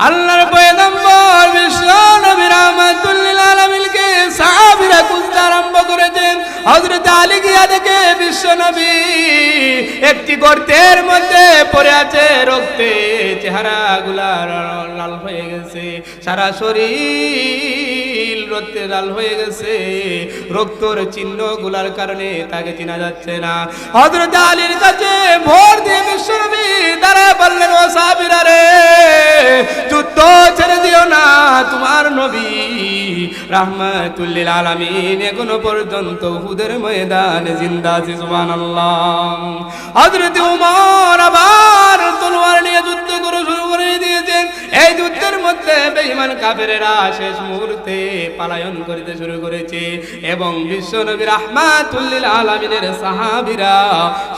আল্লাহর পয়গম্বর বিশ্ব নবী রাহমাতুল লিল আলামিনকে সাহাবীরা খুঁজতে আরম্ভ করেছেন। হযরত আলী গিয়া দেখে বিশ্ব নবী একটি গর্তের মধ্যে পড়ে আছে, রক্তে চেহারাগুলা লাল হয়ে গেছে, সারা শরীর রক্তে লাল হয়ে গেছে, রক্তর চিহ্নগুলার কারণে তাকে চেনা যাচ্ছে না। হযরত আলীর কাছে ভোর দিয়ে বিশ্ব নবী দাঁড়ায় বললেন, ও সাহাবীরা রে, যুদ্ধ ছেড়ে দিও না, তোমার নবী রাহমাতুল লিল আলামিন এখনো পর্যন্ত উহুদের ময়দানে জিন্দা আছে। সুবহানাল্লাহ। হযরত ওমর আবার তলোয়ার নিয়ে যুদ্ধ শুরু করে দিয়েছেন। এই যুদ্ধের মধ্যে বেঈমান কাফেরেরা শেষ মুহূর্তে পলায়ন করতে শুরু করেছে এবং বিশ্ব নবী রাহমাতুল লিল আলামিনের সাহাবীরা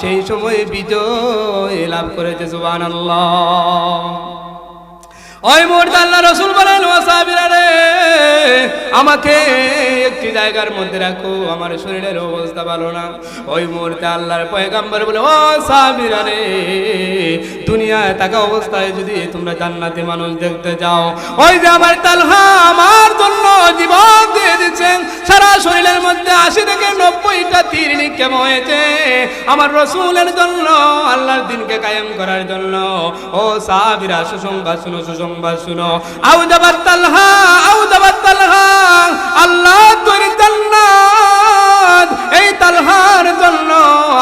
সেই সময় বিজয় লাভ করেছে। সুবহানাল্লাহ। ওই মুহূর্তে আল্লাহ রাসূল বলেন, ও সাহাবীরা রে, আমাকে একটি জায়গার মধ্যে রাখো, আমার শরীরের অবস্থা ভালো না। ওই মুহূর্তে আল্লাহর পয়গম্বর বলে, ও সাহাবীরা রে, দুনিয়ায় থাকা অবস্থায় যদি তোমরা জান্নাতি মানুষ দেখতে যাও, ওই যে আমার তালহা আমার জন্য জীবন দিয়ে দিচ্ছেন, সারা শরীরের মধ্যে 80 থেকে 90টা তীর নিক্ষেপ হয়েছে আমার রাসূলের জন্য, আল্লাহর দ্বীনকে কায়েম করার জন্য। ও সাহাবীরা, সুসংবাদ শুনো, সুসংবাদ শুনো, আউদাবাত তালহা, আউদাবাত তালহা, আল্লাহ তৈরি জান্নাত এই তালহার জন্য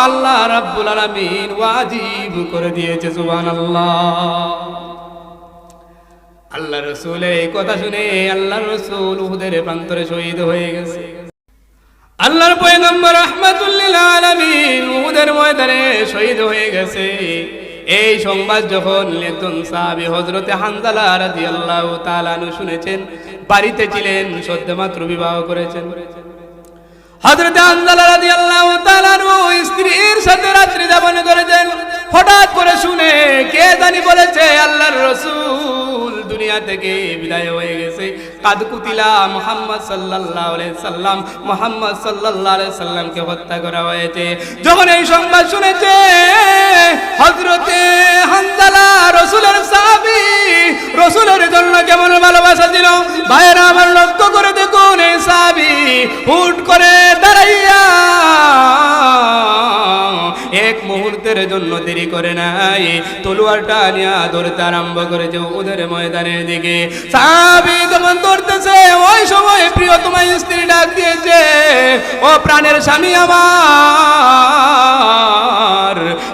আল্লাহ রাব্বুল আলামিন ওয়াজিব করে দিয়েছে। সুবহানাল্লাহ। আল্লাহ রাসূলের এই কথা শুনে আল্লাহ রাসূল উহুদের প্রান্তরে শহীদ হয়ে গেছে। আল্লাহর পয়গম্বর রাহমাতুল লিল আলামিন উহুদের ময়দানে শহীদ হয়ে গেছে। এই সংবাদ যখন একজন সাহাবী হযরতে হানজালা রাদিয়াল্লাহু তাআলা আনহু শুনেছেন, বাড়িতে ছিলেন, সদ্যমাত্র বিবাহ করেছেন। হযরতে হানজালা রাদিয়াল্লাহু তাআলা আনহু স্ত্রীর সাথে রাত্রি যাপন করেছেন। হঠাৎ করে শুনে কে জানি বলেছে আল্লাহর রাসূল দুনিয়া থেকে বিদায় হয়ে গেছে। কাদ কুতিলা মুহাম্মদ সাল্লাল্লাহু আলাইহি সাল্লাম, মুহাম্মদ সাল্লাল্লাহু আলাইহি সাল্লামকে হত্যা করা হয়েছে। যখন এই সংবাদ শুনেছে হযরতে হানজালা রাসূলের সাহাবী, রাসূলের জন্য কেমন ভালোবাসা ছিল ভাইরা আমার, লক্ষ্য করে দেখুন এই সাহাবী হুট করে দাঁড়াইয়া এক মুহূর্তের জন্য দেরি করে নাই, তলোয়ারটা নিয়ে ধরতে আরম্ভ করেছে ওদের ময়দানের দিকে। সাহাবী যখন ধরতেছে ওই সময় প্রিয়তমা স্ত্রী ডাক দিয়েছে, ও প্রাণের স্বামী আমার,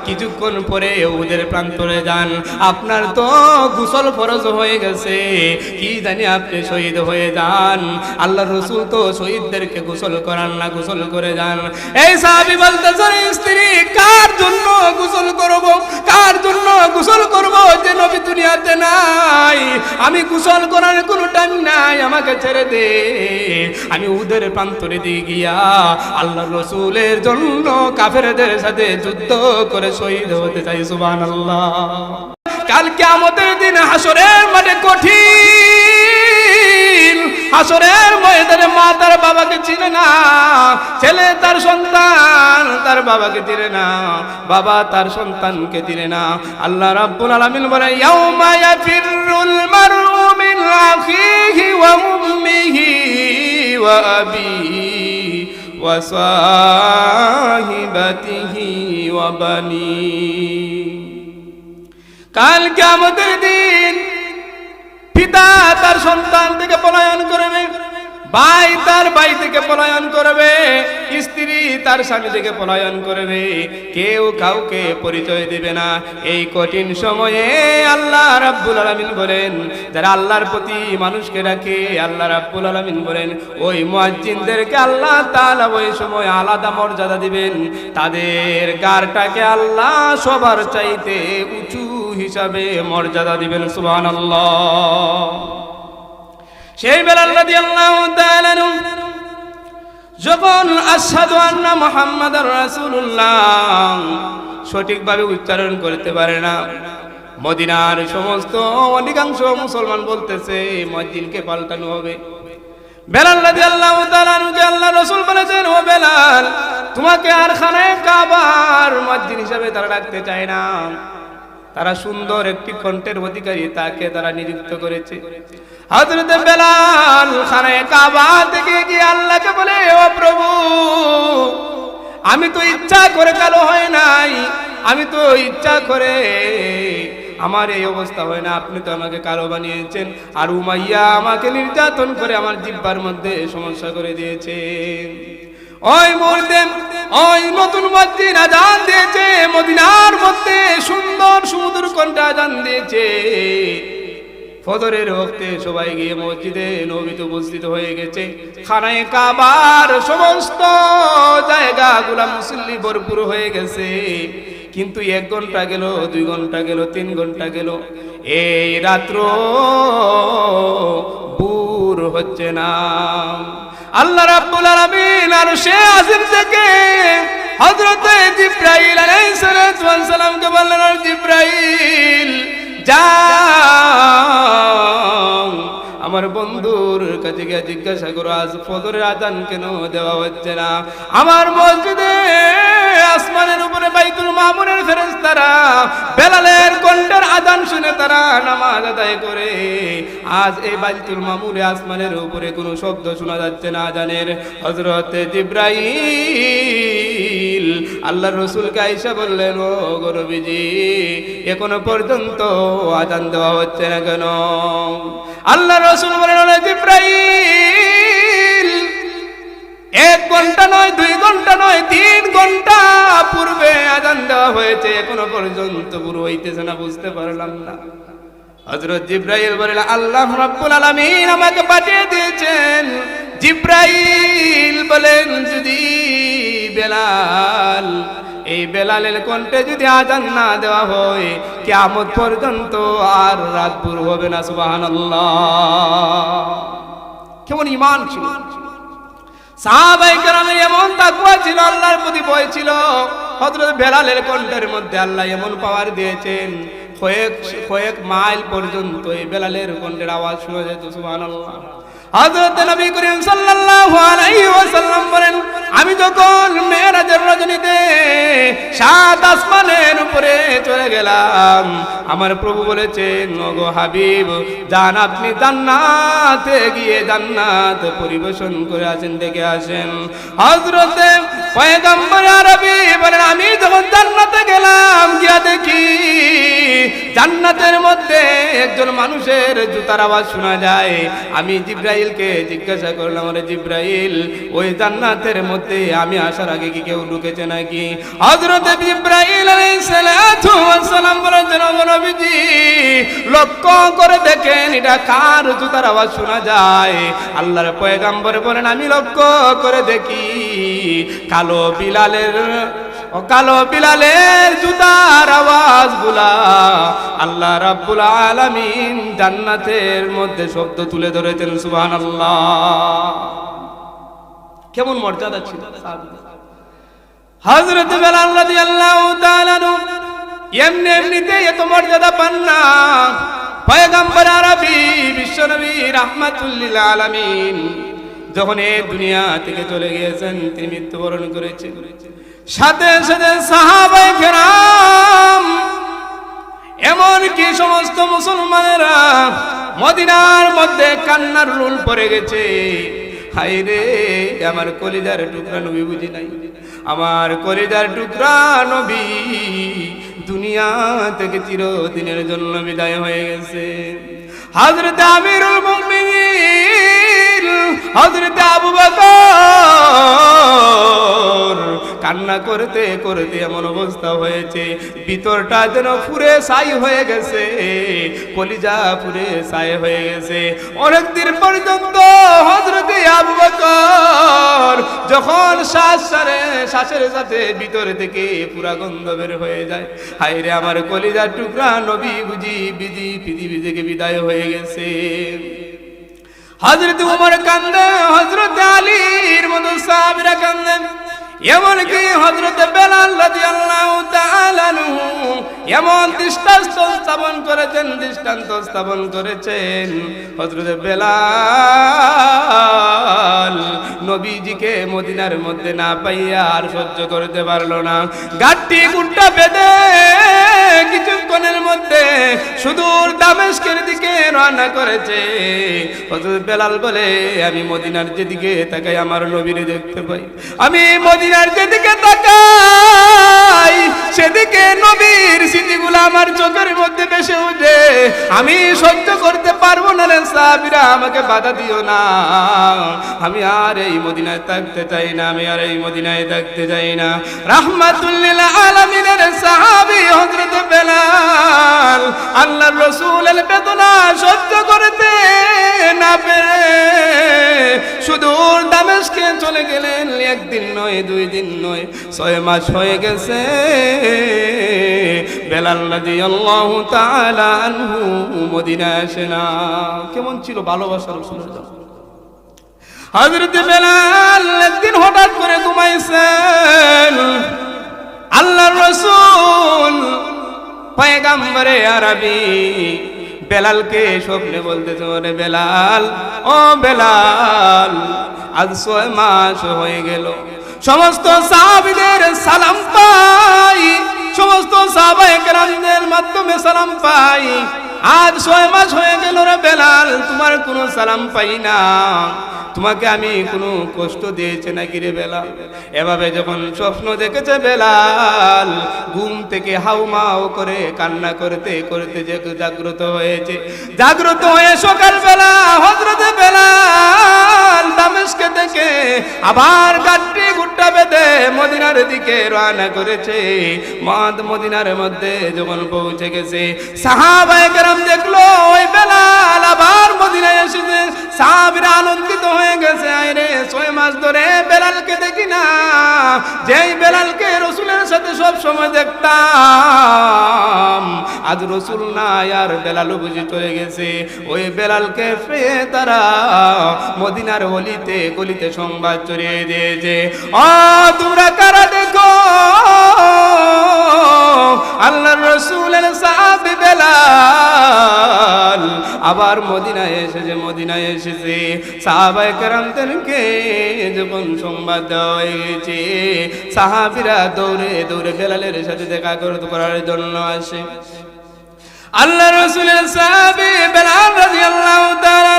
কিছুক্ষণ পরে ওদের প্রান্তরে যান, আপনার তো গোসল ফরজ হয়ে গেছে, কি জানি আপনি শহীদ হয়ে যান। আল্লাহর রাসূল তো শহীদদেরকে গোসল করান না, গোসল করে যান। এই সাহাবী বলতেছে, স্ত্রী কার জন্য গোসল করব, কার জন্য গোসল করব, যে নবী দুনিয়াতে নাই, আমি গোসল করার কোনো টাইম নাই, আমাকে ছেড়ে দে, আমি ওদের প্রান্তরে দিয়ে গিয়া আল্লাহর রাসূলের জন্য কাফেরদের সাথে যুদ্ধ করে শহীদ হতে চাই। সুবহানাল্লাহ। কাল কিয়ামতের দিন হাসরের মাঠে কঠিন, হাসরের ময়দানে মা তার বাবাকে চিনে না, ছেলে তার সন্তান তার বাবাকে চিনে না, বাবা তার সন্তানকে চিনে না। আল্লাহ রাব্বুল আলামিন বলে, ইয়াউমা ইয়াফিরুল মারউ মিন আখিহি ওয়া উম্মিহি ওয়া আবিহি ওয়া সাহিবাতিহি ওয়া বানিহি। কাল কিয়ামতের দিন পিতা তার সন্তান থেকে পলায়ন করবে, ভাই তার ভাই থেকে পলায়ন করবে, স্ত্রী তার স্বামী থেকে পলায়ন করবে, কেউ কাউকে পরিচয় দিবে না। এই কঠিন সময়ে আল্লাহ রাব্বুল আলামিন বলেন, যারা আল্লাহর প্রতি মানুষকে ডাকে, আল্লাহ রাব্বুল আলামিন বলেন ওই মুয়াজ্জিনদেরকে আল্লাহ তাআলা ওই সময় আলাদা মর্যাদা দিবেন, তাদের গারটাকে আল্লাহ সবার চাইতে উঁচু হিসাবে মর্যাদা দিবেন। সুবহানাল্লাহ। সেই বেলাল রাদিয়াল্লাহু তাআলা যখন আশহাদু আন্না মুহাম্মাদার রাসূলুল্লাহ সঠিকভাবে উচ্চারণ করতে পারে না, মদিনার সমস্ত অধিকাংশ মুসলমান বলতেছে মুয়াজ্জিনকে পাল্টানো হবে। বেলাল রাদিয়াল্লাহু তাআলা কে আল্লাহ রাসূল বলেছেন, ও বেলাল, তোমাকে আর খানায়ে কাবার মুয়াজ্জিন হিসেবে তারা ডাকতে চায় না, তারা সুন্দর একটি কণ্ঠের অধিকারী, তাকে তারা নিযুক্ত করেছে। হযরত বেলাল খানায়ে কাবা থেকে গিয়ে আল্লাহকে বলে, ও প্রভু, আমি তো ইচ্ছা করে কালো হয় নাই, আমি তো ইচ্ছা করে আমার এই অবস্থা হয় না, আপনি তো আমাকে কালো বানিয়েছেন, আর উমাইয়া আমাকে নির্যাতন করে আমার জিহ্বার মধ্যে সমস্যা করে দিয়েছে। ওই মুহূর্তে ওই নতুন মসজিদ আজান দিয়েছে, মদিনার মধ্যে সুন্দর সুমধুর কণ্ঠে আজান দিয়েছে। ফজরের ওয়াক্তে সবাই গিয়ে মসজিদে নববীতে উপস্থিত হয়ে গেছে। খানায়ে কাবার সমস্ত জায়গাগুলো মুসল্লি ভরপুর হয়ে গেছে, কিন্তু 1 ঘন্টা গেল, 2 ঘন্টা গেল, 3 ঘন্টা গেল, এই রাত্র বুর হচ্ছে না। আল্লাহ রাব্বুল আলামিন আরশে আজিম থেকে হযরত জিবরাইল আলাইহিস সালামকে বললেন, জিবরাইল যাও আমার বন্ধুর কাছে গিয়ে জিজ্ঞাসা করো আজ ফজরের আজান কেন দেওয়া হচ্ছে না। আমার মসজিদে আসমানের উপরে বাইতুল মামুরের ফেরেশতারা বেলালের কণ্ঠের আজান শুনে তারা নামাজ আদায় করে। আজ এই বাইতুল মামুরে আসমানের উপরে কোনো শব্দ শোনা যাচ্ছে না আজানের। হযরত জিবরাইল আল্লাহর রাসূলকে আয়েশা বললেন, ও গো নবীজি, এখনো পর্যন্ত আজান দেওয়া হচ্ছে না কেন? আল্লাহর রাসূল বললেন, জিবরাইল 1 ঘন্টা নয়, 2 ঘন্টা নয়, 3 ঘন্টা পূর্বে আজান দেওয়া হয়েছে, এখনো পর্যন্ত পুরো হইতেছে না, বুঝতে পারলাম না। হযরত জিবরাইল বলেন, আল্লাহ রাব্বুল আলামিন আমাকে পাঠিয়ে দিয়েছেন। জিবরাইল বলেন, যদি বেলাল, এই বেলালের কণ্ঠে যদি আজান না দেওয়া হয়, কিয়ামত পর্যন্ত আর রাত পুর হবে না। সুবহানাল্লাহ, কেমন ঈমান ছিল সাহাবায়ে কেরামের, এমন তাকওয়া ছিল, আল্লাহর প্রতি ভয় ছিল। হযরত বেলালের কণ্ঠের মধ্যে আল্লাহ এমন পাওয়ার দিয়েছেন, কয়েক মাইল পর্যন্ত এই বেলালের কণ্ঠের আওয়াজ শোনা যেত। সুবহানাল্লাহ। হযরত নবী করিম সাল্লাল্লাহু আলাইহি ওয়াসাল্লাম বলেন, আমি যখন মেরাজের রজনীতে 7 আসমানের উপরে চলে গেলাম, আমার প্রভু বলেছেন, ওগো হাবিব, যান আপনি জান্নাতে গিয়ে জান্নাত পরিবেশন করে আসেন, দেখে আসেন। হযরত পয়গম্বর আরবি বলেন, আমি যখন জান্নাতে গেলাম, গিয়া দেখি জান্নাতের মধ্যে একজন মানুষের জুতার আওয়াজ শোনা যায়। আমি জিবরাইলকে জিজ্ঞাসা করলাম, আরে জিবরাইল, ওই জান্নাতের মধ্যে আমি আসার আগে কি কেউ ঢুকেছে নাকি? হযরত জিবরাইল আলাইহিস সালাম বলেন, নবীজি লক্ষ্য করে দেখেন এটা কার জুতার আওয়াজ শোনা যায়। আল্লাহর পয়গম্বর বলেন, আমি লক্ষ্য করে দেখি কালো বিলালের জুতার আওয়াজগুলা আল্লাহ রাব্বুল আলামিন জান্নাতের মধ্যে শব্দ তুলে ধরেছেন। সুবহানাল্লাহ, কেমন মর্যাদা ছিল হযরত বেলাল রাদিয়াল্লাহু তাআলা। এমনিতে এত মর্যাদা পান না। পয়গম্বর আরবি বিশ্বনবী রাহমাতুল লিল আলামিন যখন এই দুনিয়া থেকে চলে গিয়েছেন, তিনি মৃত্যুবরণ করেছেন, সাথে সাথে সাহাবায়ে কেরাম এমন কি সমস্ত মুসলমানেরা মদিনার মধ্যে কান্নার রুল পড়ে গেছে। হায় রে, আমার কলিজার টুকরা নবী বুঝি নাই, আমার কলিজার টুকরা নবী দুনিয়া থেকে চিরদিনের জন্য বিদায় হয়ে গেছে। হযরত আমিরুল মুমিনিন হযরত আবু বকর কান্না করতে করতে এমন অবস্থা হয়েছে, ভিতরটা যেন পুরে ছাই হয়ে গেছে, কলিজা পুরে ছাই হয়ে গেছে। অনেকদিন পর্যন্ত হযরত আবু বকর যখন শ্বাসের সাথে ভিতর থেকে পুরা গন্ধ বের হয়ে যায়, হায় রে, আমার কলিজার টুকরা নবী বুঝি পৃথিবী থেকে বিদায় হয়ে গেছে। হযরত ওমর কান্দে, হযরত আলীর মতো সাহাবীরা কান্দেন, এমনকি হযরত বেলাল রাদিয়াল্লাহু তাআলা আনহু এমন দৃষ্টান্ত স্থাপন করেছেন। হযরত বেলাল নবীজিকে মদিনার মধ্যে না পাইয়া আর সহ্য করতে পারল না, গাঁটটি গুট্টা বেঁধে কিছুক্ষণের মধ্যে সুদূর দামেস্কের দিকে রওনা করেছে। হযরত বেলাল বলে, আমি মদিনার যেদিকে তাকাই আমার নবীরে দেখতে পাই, আমি মদিনার যেদিকে তাকাই সেদিকে নবীর স্মৃতিগুলো আমার চোখের মধ্যে ভেসে ওঠে। আমি সহ্য করতে পারবো না রে সাহাবীরা, আমাকে বাধা দিও না, আমি আর এই মদিনায় থাকতে চাই না, আমি আর এই মদিনায় থাকতে চাই না। রাহমাতুল লিল আলামিনের সাহাবী হযরত বেলাল আল্লাহর রাসূলের বেদনা সহ্য করতে না পেরে সুদূর দামেস্কে চলে গেলেন। একদিন নয়, 2 দিন নয়, 6 মাস হয়ে গেছে বেলাল রাদিয়াল্লাহু তাআলা আনহু মদিনায় আসে না। কেমন ছিল ভালোবাসা রাসূলের জন্য। হযরত বেলাল একদিন হঠাৎ করে ঘুমাইছেন। আল্লাহর রাসূল পয়গম্বরে আরবী বেলালকে স্বপ্নে বলতেছে, ওরে বেলাল, ও বেলাল, আজ 6 মাস হয়ে গেল, সমস্ত সাহাবীদের সালাম পাই, সমস্ত সাহাবায়ে কেরামদের মাধ্যমে সালাম পাই, আজ 6 মাস হয়ে গেল রে বেলাল, তোমার কোনো সালাম পাই না, তোমাকে আমি কোনো কষ্ট দিয়েছি নাকি রে বেলাল? এভাবে যখন স্বপ্ন দেখেছে বেলাল, ঘুম থেকে হাউমাউ করে কান্না করতে করতে যে জাগ্রত হয়েছে। জাগ্রত হয়ে সকালবেলা হযরত বেলাল দামেস্কে থেকে আবার গাড়ি গুট্টা বেঁধে মদিনার দিকে রওনা করেছে। মদিনার মধ্যে যখন পৌঁছে গেছে, সাহাবায়ে কেরাম দেখলো ওই বেলাল আবার মদিনায় এসেছে। সাহাবীরা আনন্দিত হয়ে গেছে, আরে 6 মাস ধরে বেলালকে দেখি না, যেই বেলালকে রাসূলের সাথে সব সময় দেখতাম, আজ রাসূল নাই আর বেলালও বুঝি চলে গেছে। ওই বেলালকে পেয়ে তারা মদিনার অলিতে গলিতে সংবাদ ছড়িয়ে দিয়েছে, ও তোমরা কারা দেখো, আল্লাহর রাসূলের সাহাবী বেলাল আবার মদিনায় এসেছে, মদিনায় এসেছে। সাহাবায়ে কেরামদেরকে যখন সংবাদ দেওয়া হয়েছে, সাহাবীরা দৌড়ে দৌড়ে বেলালের সাথে দেখা করার জন্য আসে। আল্লাহর রাসূলের সাহাবী বেলাল রাদিয়াল্লাহু তাআলা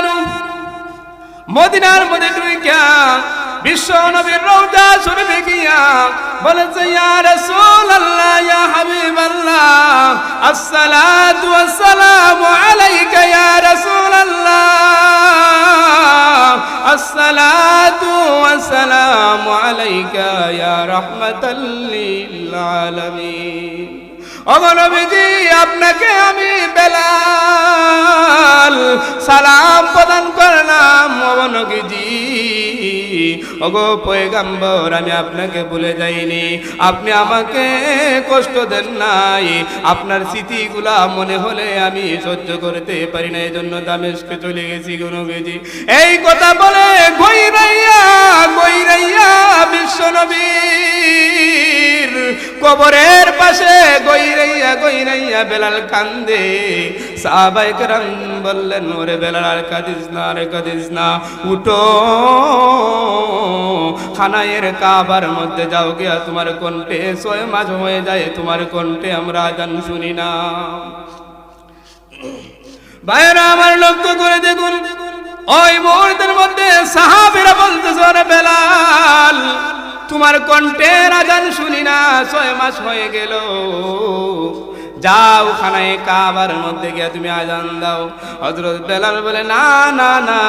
মদিনার মধ্যে ঢুকিয়া বিশ্ব নবীর রওজা শরীফে গিয়া বলেছে, ইয়া রাসূলুল্লাহ, ইয়া হাবিবাল্লাহ, আসসালাতু ওয়াসসালামু আলাইকা ইয়া রাসূলুল্লাহ, আসসালাতু ওয়াসসালামু আলাইকা ইয়া রাহমাতাল লিল আলামিন। ওগো নবীজি, আপনাকে আমি বেলাল সালাম প্রদান করলাম। ওগো নবীজি, ওগো পয়গম্বর, আমি আপনাকে ভুলে যাইনি, আপনি আমাকে কষ্ট দেন নাই, আপনার স্মৃতিগুলা মনে হলে আমি সহ্য করতে পারি না, এই জন্য দামেস্কে চলে গেছি গো নবীজি। এই কথা বলে গইরাইয়া গইরাইয়া বিশ্ব নবীর কবরের পাশে গইরাইয়া গইরাইয়া বেলাল কান্দে। সাহাবায়ে কেরাম বললেন, ওরে বেলাল, আর কাঁদিস না, আর কাঁদিস না, উঠো, খানায়ের কাবার মধ্যে যাও গিয়া তোমার কণ্ঠে 6 মাস হয়ে যায়, তোমার কণ্ঠে আমরা আযান শুনি না। ভাইরা আমার, লক্ষ্য করে দেখুন, ওই মুহূর্তের মধ্যে সাহাবীরা বলতেছে, ওরে বেলাল, তোমার কণ্ঠের আযান শুনি না, 6 মাস হয়ে গেল, যাও খানায়ে কাবার মধ্যে গিয়া তুমি আযান দাও। হযরত বেলাল বলে, না না না,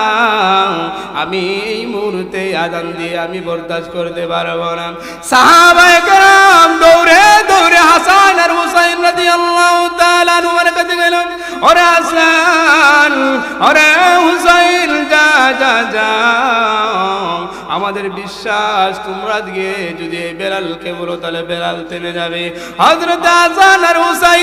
আমি এই মুহূর্তে আযান দিয়ে আমি বরদাস্ত করতে পারবো না। সাহাবায়ে কেরাম দৌড়ে দৌড়ে হাসান আর হুসাইন রাদিয়াল্লাহু তাআলা আনহুর কাছে গেল, ওরে হাসান, ওরে হুসাইন, যা যা যা, আমাদের বিশ্বাস তোমরা গিয়ে যদি বেলালকে বলো তাহলে বেলাল থেমে যাবে। হযরত হাসান আর হুসাইন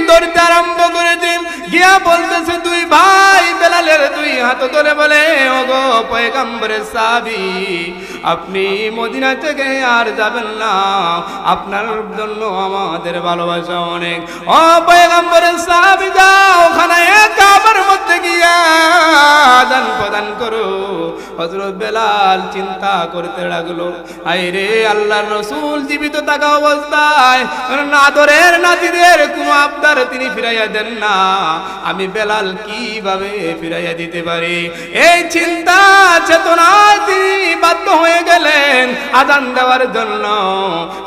দৌড়তে আরম্ভ করেছে, গিয়া বলতেছে, 2 ভাই বেলালের 2 হাত ধরে বলে, ওগো পয়গম্বরের সাহাবী, আপনি মদিনা থেকে আর যাবেন না, আপনার জন্য আমাদের ভালোবাসা অনেক। ও পয়গম্বরের সাহাবী, যাও খানায়ে কাবার মধ্যে গিয়া আযান প্রদান করো। হযরত বেলাল চিন্তা করতে লাগলো, আরে আল্লাহর রাসূল জীবিত থাকা অবস্থায় আদরের নাতিদের কোনো আবদার তিনি ফিরাইয়া দেন না, আমি বেলাল কিভাবে ফিরাইয়া দিতে পারি? এই চিন্তা চেতনায় তিনি বাধ্য হয়ে গেলেন আযান দেওয়ার জন্য।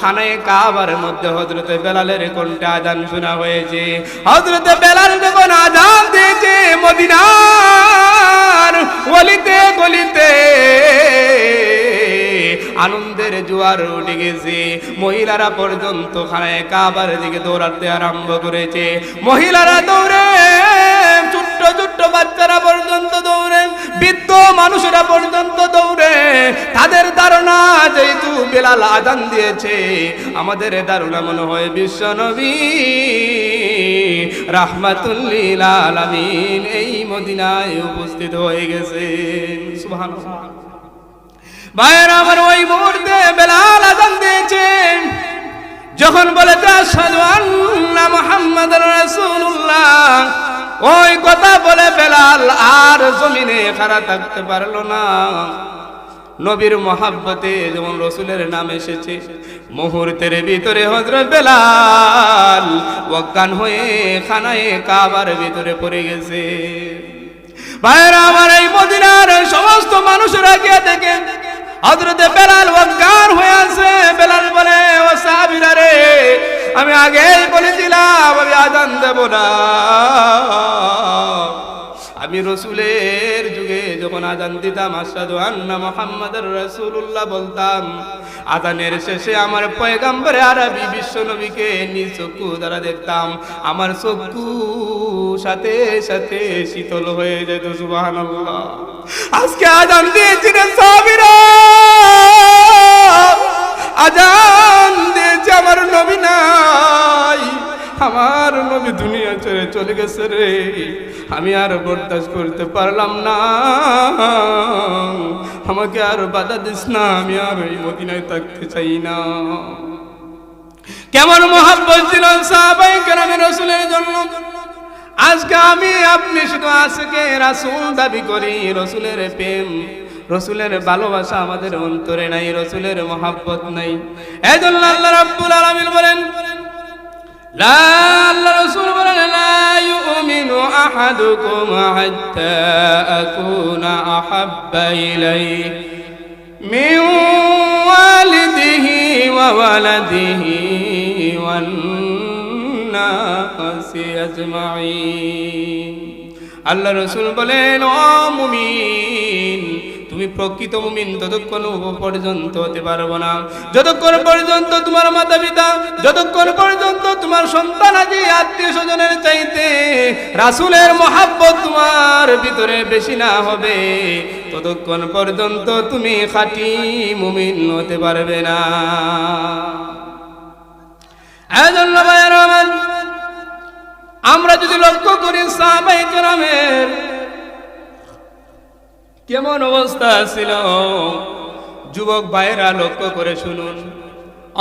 খানায়ে কাবার মধ্যে হযরত বেলালের কণ্ঠে আযান শোনা হয়েছে। হযরত বেলাল যখন আযান দিয়েছে, মদিনার গলিতে গলিতে আনন্দের জোয়ার উঠে গেছে। মহিলারা পর্যন্ত খানায়ে কাবার দিকে দৌড়াতে আরম্ভ করেছে। মহিলারা দৌড়ে, ছোট্ট ছোট্ট বাচ্চারা পর্যন্ত দৌড়ে, বৃদ্ধ মানুষেরা পর্যন্ত দৌড়ে। তাদের ধারণা যেহেতু বেলাল আযান দিয়েছে, আমাদের ধারণা মনে হয় বিশ্ব নবী রাহমাতুল লিল আলামিন এই মদিনায় উপস্থিত হয়ে গেছেন। সুবহানাল্লাহ। ভাইরা আমার, ওই মুহূর্তে বেলাল আযান দিয়েছেন। যখন বলে আশহাদু আন্না মুহাম্মাদুর রাসূলুল্লাহ, ওই কথা বলে বেলাল আর জমিনে খাড়া থাকতে পারলো না। নবীর মহাব্বতে যেমন রসুলের নাম এসেছে, মুহূর্তের ভিতরে হযরত বেলাল অজ্ঞান হয়ে খানায়ে কাবার ভিতরে পড়ে গেছে। ভাইরা আমার, এই মদিনার সমস্ত মানুষেরা গিয়ে দেখেন হযরত বেলাল অজ্ঞান হয়ে আছে। বেলাল বলে, ও সাহাবীরা রে, আমি আগেই বলেছিলাম আমি আযান দেব না। আমি রসুলের যুগে যখন আযান দিতাম আশহাদু আন্না মুহাম্মাদুর রাসূলুল্লাহ বলতাম, আযানের শেষে আমার পয়গম্বর আরবি বিশ্ব নবীকে নিজ চক্ষু দ্বারা দেখতাম, আমার চক্ষু সাথে সাথে শীতল হয়ে যেত। সুবহানাল্লাহ। আজকে আযান দিয়েছি রে সাহাবীরা, আযান দিয়েছে, আমার নবী নাই, আমার নবী দুনিয়া ছেড়ে চলে গেছে রে। আমি আর বরদাস্ত করতে পারলাম না, আমাকে আর বাধা দিস না, আমি আর এই মদিনায় থাকতে চাই না। কেমন মহব্বত ছিল সাহাবায়ে কেরামের রাসূলের জন্য। আজকে আমি আপনি শুধু আশিকে রাসূল দাবি করি, রাসূলের প্রেম, রাসূলের ভালোবাসা আমাদের অন্তরে নাই, রাসূলের মহব্বত নাই। এজন্য আল্লাহ রাব্বুল আলামিন বলেন, আল্লাহ রাসূল বলেন, লা ইউমিনু আহাদুকুম হাত্তা আকুনা আহাব্বা ইলাইহি মিন ওয়ালিদিহি ওয়া ওয়ালাদিহি ওয়ান নাসি আজমাইন। আল্লাহ রাসূল বলেন, ও মুমিন, তুমি প্রকৃত মুমিন ততক্ষণ পর্যন্ত হতে পারবো না যতক্ষণ পর্যন্ত তোমার মাতা পিতা, যতক্ষণ পর্যন্ত তোমার সন্তান আদি আত্মীয় স্বজনের চাইতে রাসূলের মহব্বত তোমার ভিতরে বেশি না হবে, ততক্ষণ পর্যন্ত তুমি খাঁটি মুমিন হতে পারবে না। এজন্য ভাইরা আমার, আমরা যদি লক্ষ্য করি সাহাবায়ে কেরামের কেমন অবস্থা ছিল, যুবক ভাইরা লক্ষ্য করে শুনুন।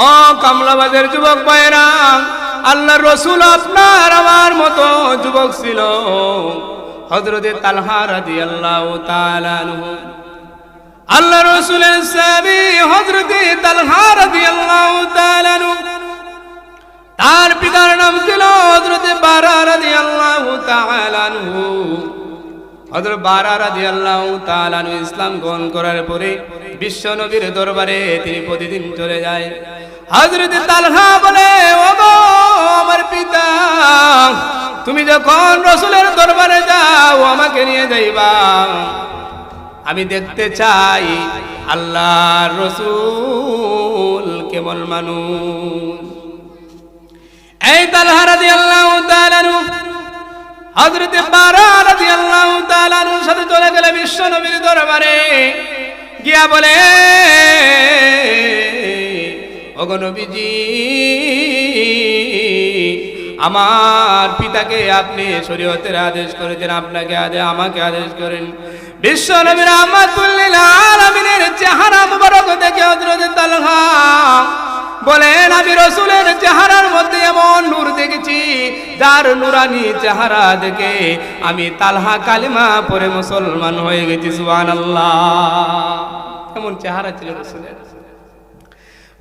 ও কামলাবাদের যুবক ভাইরা, আল্লাহর রাসূল আপনার আমার মতো যুবক ছিল। হযরতে তালহা রাদিয়াল্লাহু তাআলা আনহু, আল্লাহ রাসূলের সাহাবী হযরতে তালহা রাদিয়াল্লাহু তাআলা আনহু, তার পিতার নাম ছিল হযরতে বারা রাদিয়াল্লাহু তাআলা আনহু। হযরত বারা রাদিয়াল্লাহু তাআলা আনহু ইসলাম গ্রহণ করার পরে বিশ্ব নবীর দরবারে তিনি প্রতিদিন চলে যায়। হযরত তালহা বলে, ওগো আমার পিতা, তুমি যখন রাসূলের দরবারে যাও আমাকে নিয়ে যাইবা, আমি দেখতে চাই আল্লাহর রাসূল কেমন মানুষ। এই তালহা রাদিয়াল্লাহু তাআলা আনহু হযরত বারা রাদিয়াল্লাহু তাআলা আনহুর সাথে চলে গেলে বিশ্ব নবীর দরবারে গিয়া বলে, ওগো নবীজি, আমার পিতাকে আপনি শরীয়তের আদেশ করেছেন, আপনাকে আমাকে আদেশ করেন। বিশ্ব নবী রাহমাতুল লিল আলামিনের চেহারা মুবারক দেখে হযরত তালহা বলেন আমি রাসূলের চেহারার মধ্যে এমন নূর দেখেছি, যার নূরানি চেহারা দেখে আমি তালহা কালিমা পড়ে মুসলমান হয়ে গেছি। সুবহানাল্লাহ। কেমন চেহারা ছিল রাসূলের।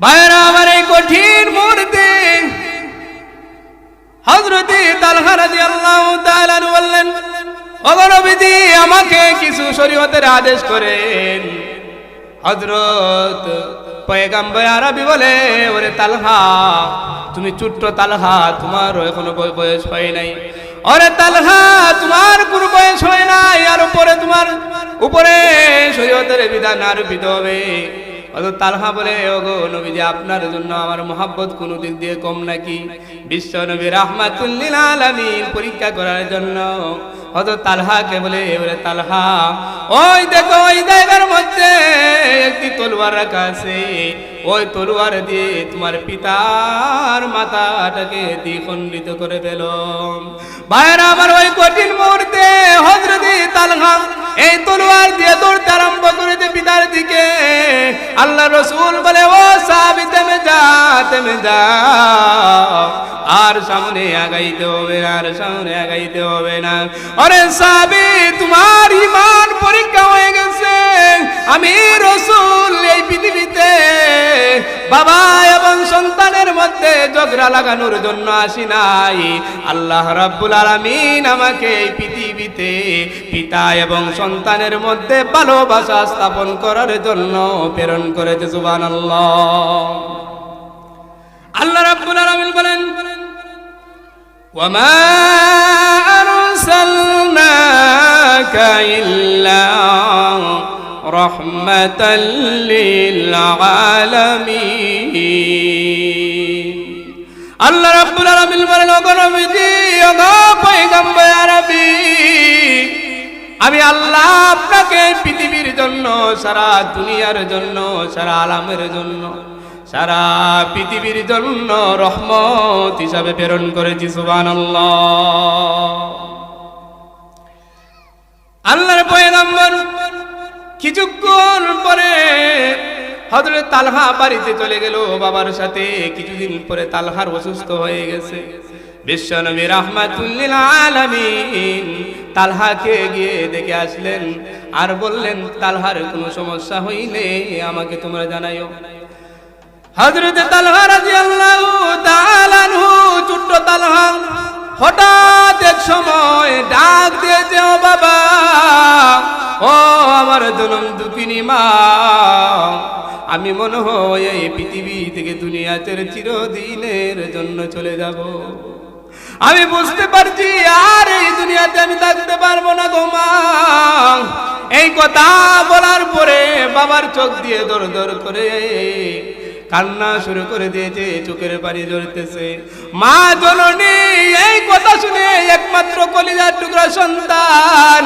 ভাইরা আমার, এই কঠিন মুহূর্তে হযরত তালহা রাদিয়াল্লাহু তাআলা বললেন, ওগো নবীজি, আমাকে কিছু শরীয়তের আদেশ করেন। হযরত পয়গম্বর আরবি বলে, ওরে তালহা, তুমি ছোট্ট তালহা, তোমার এখনো বয়স হয় নাই। ওরে তালহা, তোমার কোনো বয়স হয় নাই, আর তোমার উপরে শরীয়তের বিধান আরোপিত হবে। হযরত তালহা বলে, ওগো নবীজি, আপনার জন্য আমার মহব্বত কোন দিক দিয়ে কম নাকি? বিশ্ব নবী রাহমাতুল লিল আলামিন পরীক্ষা করার জন্য হযরত তালহাকে বলে, ওরে তালহা, ওই দেখো ওই জায়গার মধ্যে একটি তলোয়ার রাখা আছে, ওই তলোয়ার দিয়ে তোমার পিতার মাথাটাকে দ্বিখণ্ডিত করে ফেলো। ভাইরা আমার, ওই কঠিন মুহূর্তে হযরত তালহা এই তলোয়ার দিয়ে দৌড়তে আরম্ভ করেছে পিতার দিকে। আল্লাহ রাসূল বলে, ও সাহাবী, থেমে যা, থেমে যা, আর সামনে আগাইতে হবে না, আর সামনে আগাইতে হবে না। আরে সাহাবী, তোমার ঈমান পরীক্ষা হয়ে গেছে। আমি রাসূল এই পৃথিবীতে বাবা এবং সন্তানের মধ্যে ঝগড়া লাগানোর জন্য আসি নাই। আল্লাহ রাব্বুল আলামিন আমাকে এই পৃথিবীতে পিতা এবং সন্তানের মধ্যে ভালোবাসা স্থাপন করার জন্য প্রেরণ করেছে। সুবহানাল্লাহ। আল্লাহ রাব্বুল আলামিন বলেন, ওয়ামা আরসালনাকা ইল্লা রাহমাতাল লিল আলামিন। আল্লাহ রাব্বুল আলামিন বলেন, ওগো নবীজি, ওগো পয়গম্বর আরবি, আমি আল্লাহ আপনাকে পৃথিবীর জন্য, সারা দুনিয়ার জন্য, সারা আলামের জন্য, সারা পৃথিবীর জন্য রহমত হিসাবে প্রেরণ করেছি। সুবহানাল্লাহ। আল্লাহর পয়গম্বর কিছুক্ষণ পরে হযরত তালহা বাড়িতে চলে গেল বাবার সাথে। কিছুদিন পরে তালহার অসুস্থ হয়ে গেছে। বিশ্ব নবী রাহমাতুল লিল আলামিন তালহাকে গিয়ে দেখে আসলেন, আর বললেন, তালহার কোনো সমস্যা হইলে আমাকে তোমরা জানাইও। হযরত তালহা রাদিয়াল্লাহু তাআলা আনহু, ছোট্ট তালহা, হঠাৎ এক সময় ডাক দিয়েছে, ও বাবা, ও আমার জনম দুঃখিনী মা, আমি মনে হয় এই পৃথিবী থেকে দুনিয়াতে চিরদিনের জন্য চলে যাব। আমি বুঝতে পারছি আর এই দুনিয়াতে আমি থাকতে পারবো না গো মা। এই কথা বলার পরে বাবার চোখ দিয়ে দর দর করে কান্না শুরু করে দিয়েছে, চোখের পানি ঝরতেছে। মা জননী এই কথা শুনে একমাত্র কলিজার টুকরা সন্তান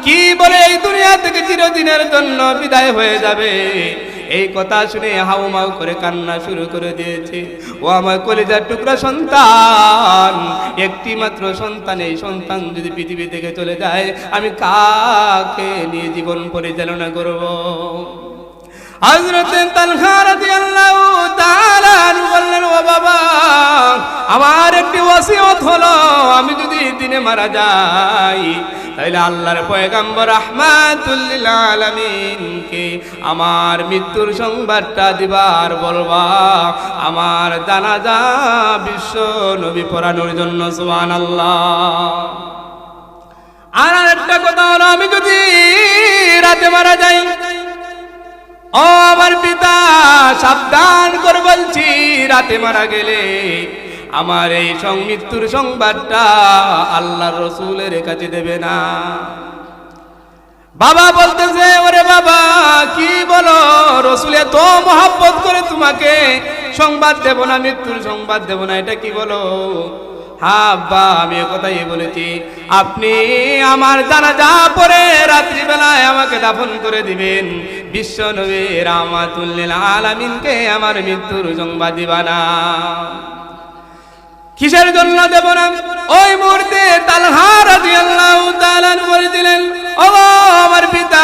কি বলে এই দুনিয়া থেকে চিরদিনের জন্য বিদায় হয়ে যাবে, এই কথা শুনে হাউমাউ করে কান্না শুরু করে দিয়েছে। ও আমার কলিজার টুকরা সন্তান, একটি মাত্র সন্তান, এই সন্তান যদি পৃথিবী থেকে চলে যায়, আমি কাকে নিয়ে জীবন পরিচালনা করব? হযরত তালহা রাদিয়াল্লাহু তাআলা বললেন, ও বাবা, আমার একটি ওসিয়ত হলো, আমি যদি দিনে মারা যাই, তাহলে আল্লাহর পয়গম্বর রাহমাতুল লিল আলামিনকে আমার মৃত্যুর সংবাদটা দিবার বলবা, আমার জানাজা বিশ্ব নবী পড়ানোর জন্য। সুবহানাল্লাহ। আর একটা কথা হলো, আমি যদি রাতে মারা যাই, ও আমার পিতা, সাবধান করে বলছি, রাতে মারা গেলে আমার এই মৃত্যুর সংবাদটা আল্লাহর রাসূলের কাছে দেবে না। বাবা বলতেছে, ওরে বাবা, কি বলো, রাসূল এত মহব্বত করে তোমাকে সংবাদ দেব না, মৃত্যুর সংবাদ দেব না, এটা কি বলো? হ্যাঁ আব্বা, আমি কথাই বলেছি, আপনি আমার জানাজা পড়ে রাত্রিবেলায় আমাকে দাফন করে দিবেন, বিশ্ব নবী রাহমাতুল লিল আলামিনকে আমার মৃত্যুর সংবাদ দিবা না। কিসের জন্য দেব না? ওই মুহূর্তে তালহা রাদিয়াল্লাহু তাআলা বলে দিলেন, ও আমার পিতা,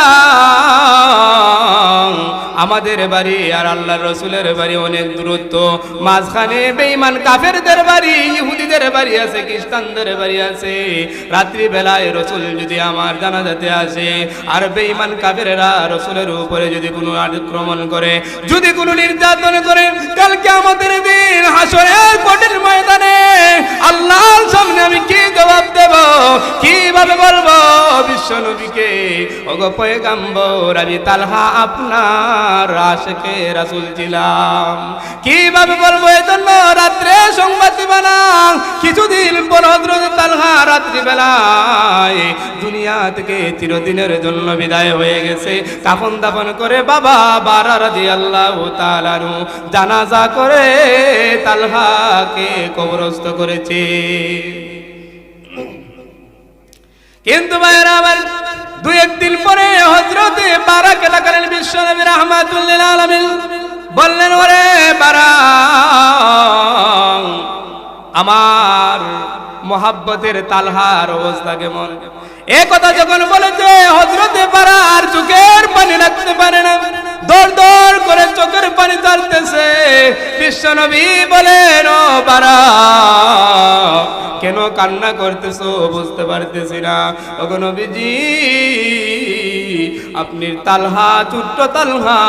আমাদের বাড়ি আর আল্লাহর রাসূলের বাড়ি অনেক দূরত্ব, মাঝখানে বেঈমান কাফেরদের বাড়ি, ইহুদিদের বাড়ি আছে, খ্রিস্টানদের বাড়ি আছে। রাত্রি বেলায় রাসূল যদি আমার জানাজাতে আসে আর বেঈমান কাফেররা রাসূলের উপরে যদি কোনো আক্রমণ করে, যদি কোনো নির্যাতন করে, কাল কিয়ামতের দিন হাসরের কঠিন ময়দানে আল্লাহর সামনে আমি কি জবাব দেব, কিভাবে বলবো বিশ্ব নবীকে, ওগো পয়গম্বর আমি তালহা আপনার আশিকে রাসূল ছিলাম? কিভাবে বলবো? এজন্য রাত্রে সংবাদ দিবা না। কিছুদিন পর হযরত তালহা রাত্রি বেলায় দুনিয়া থেকে চিরদিনের জন্য বিদায় হয়ে গেছে। কাফন দাফন করে বাবা বারা রাদিয়াল্লাহু তাআলা আনহু জানাজা করে তালহাকে কবরস্থ করেছে। কিন্তু ভাইরা আমার, দুই একদিন পরে হযরতে বারাক এলাকার বিশ্বনবী রাহমাতুল লিল আলামিন বললেন, ওরে বারা, আমার মোহাব্বতের তালহার অবস্থা কেমন? এ কথা যখন বলেছে হযরতে বারা আর চোখের পানি রাখতে পারে না, দর দর করে চোখের পানি ঝরতেছে। বিশ্বনবী বলেন, ও বারা, কেন কান্না করতেছো বুঝতে পারতেছি না। ওগো নবীজি, আপনি তালহা, ছোট্ট তালহা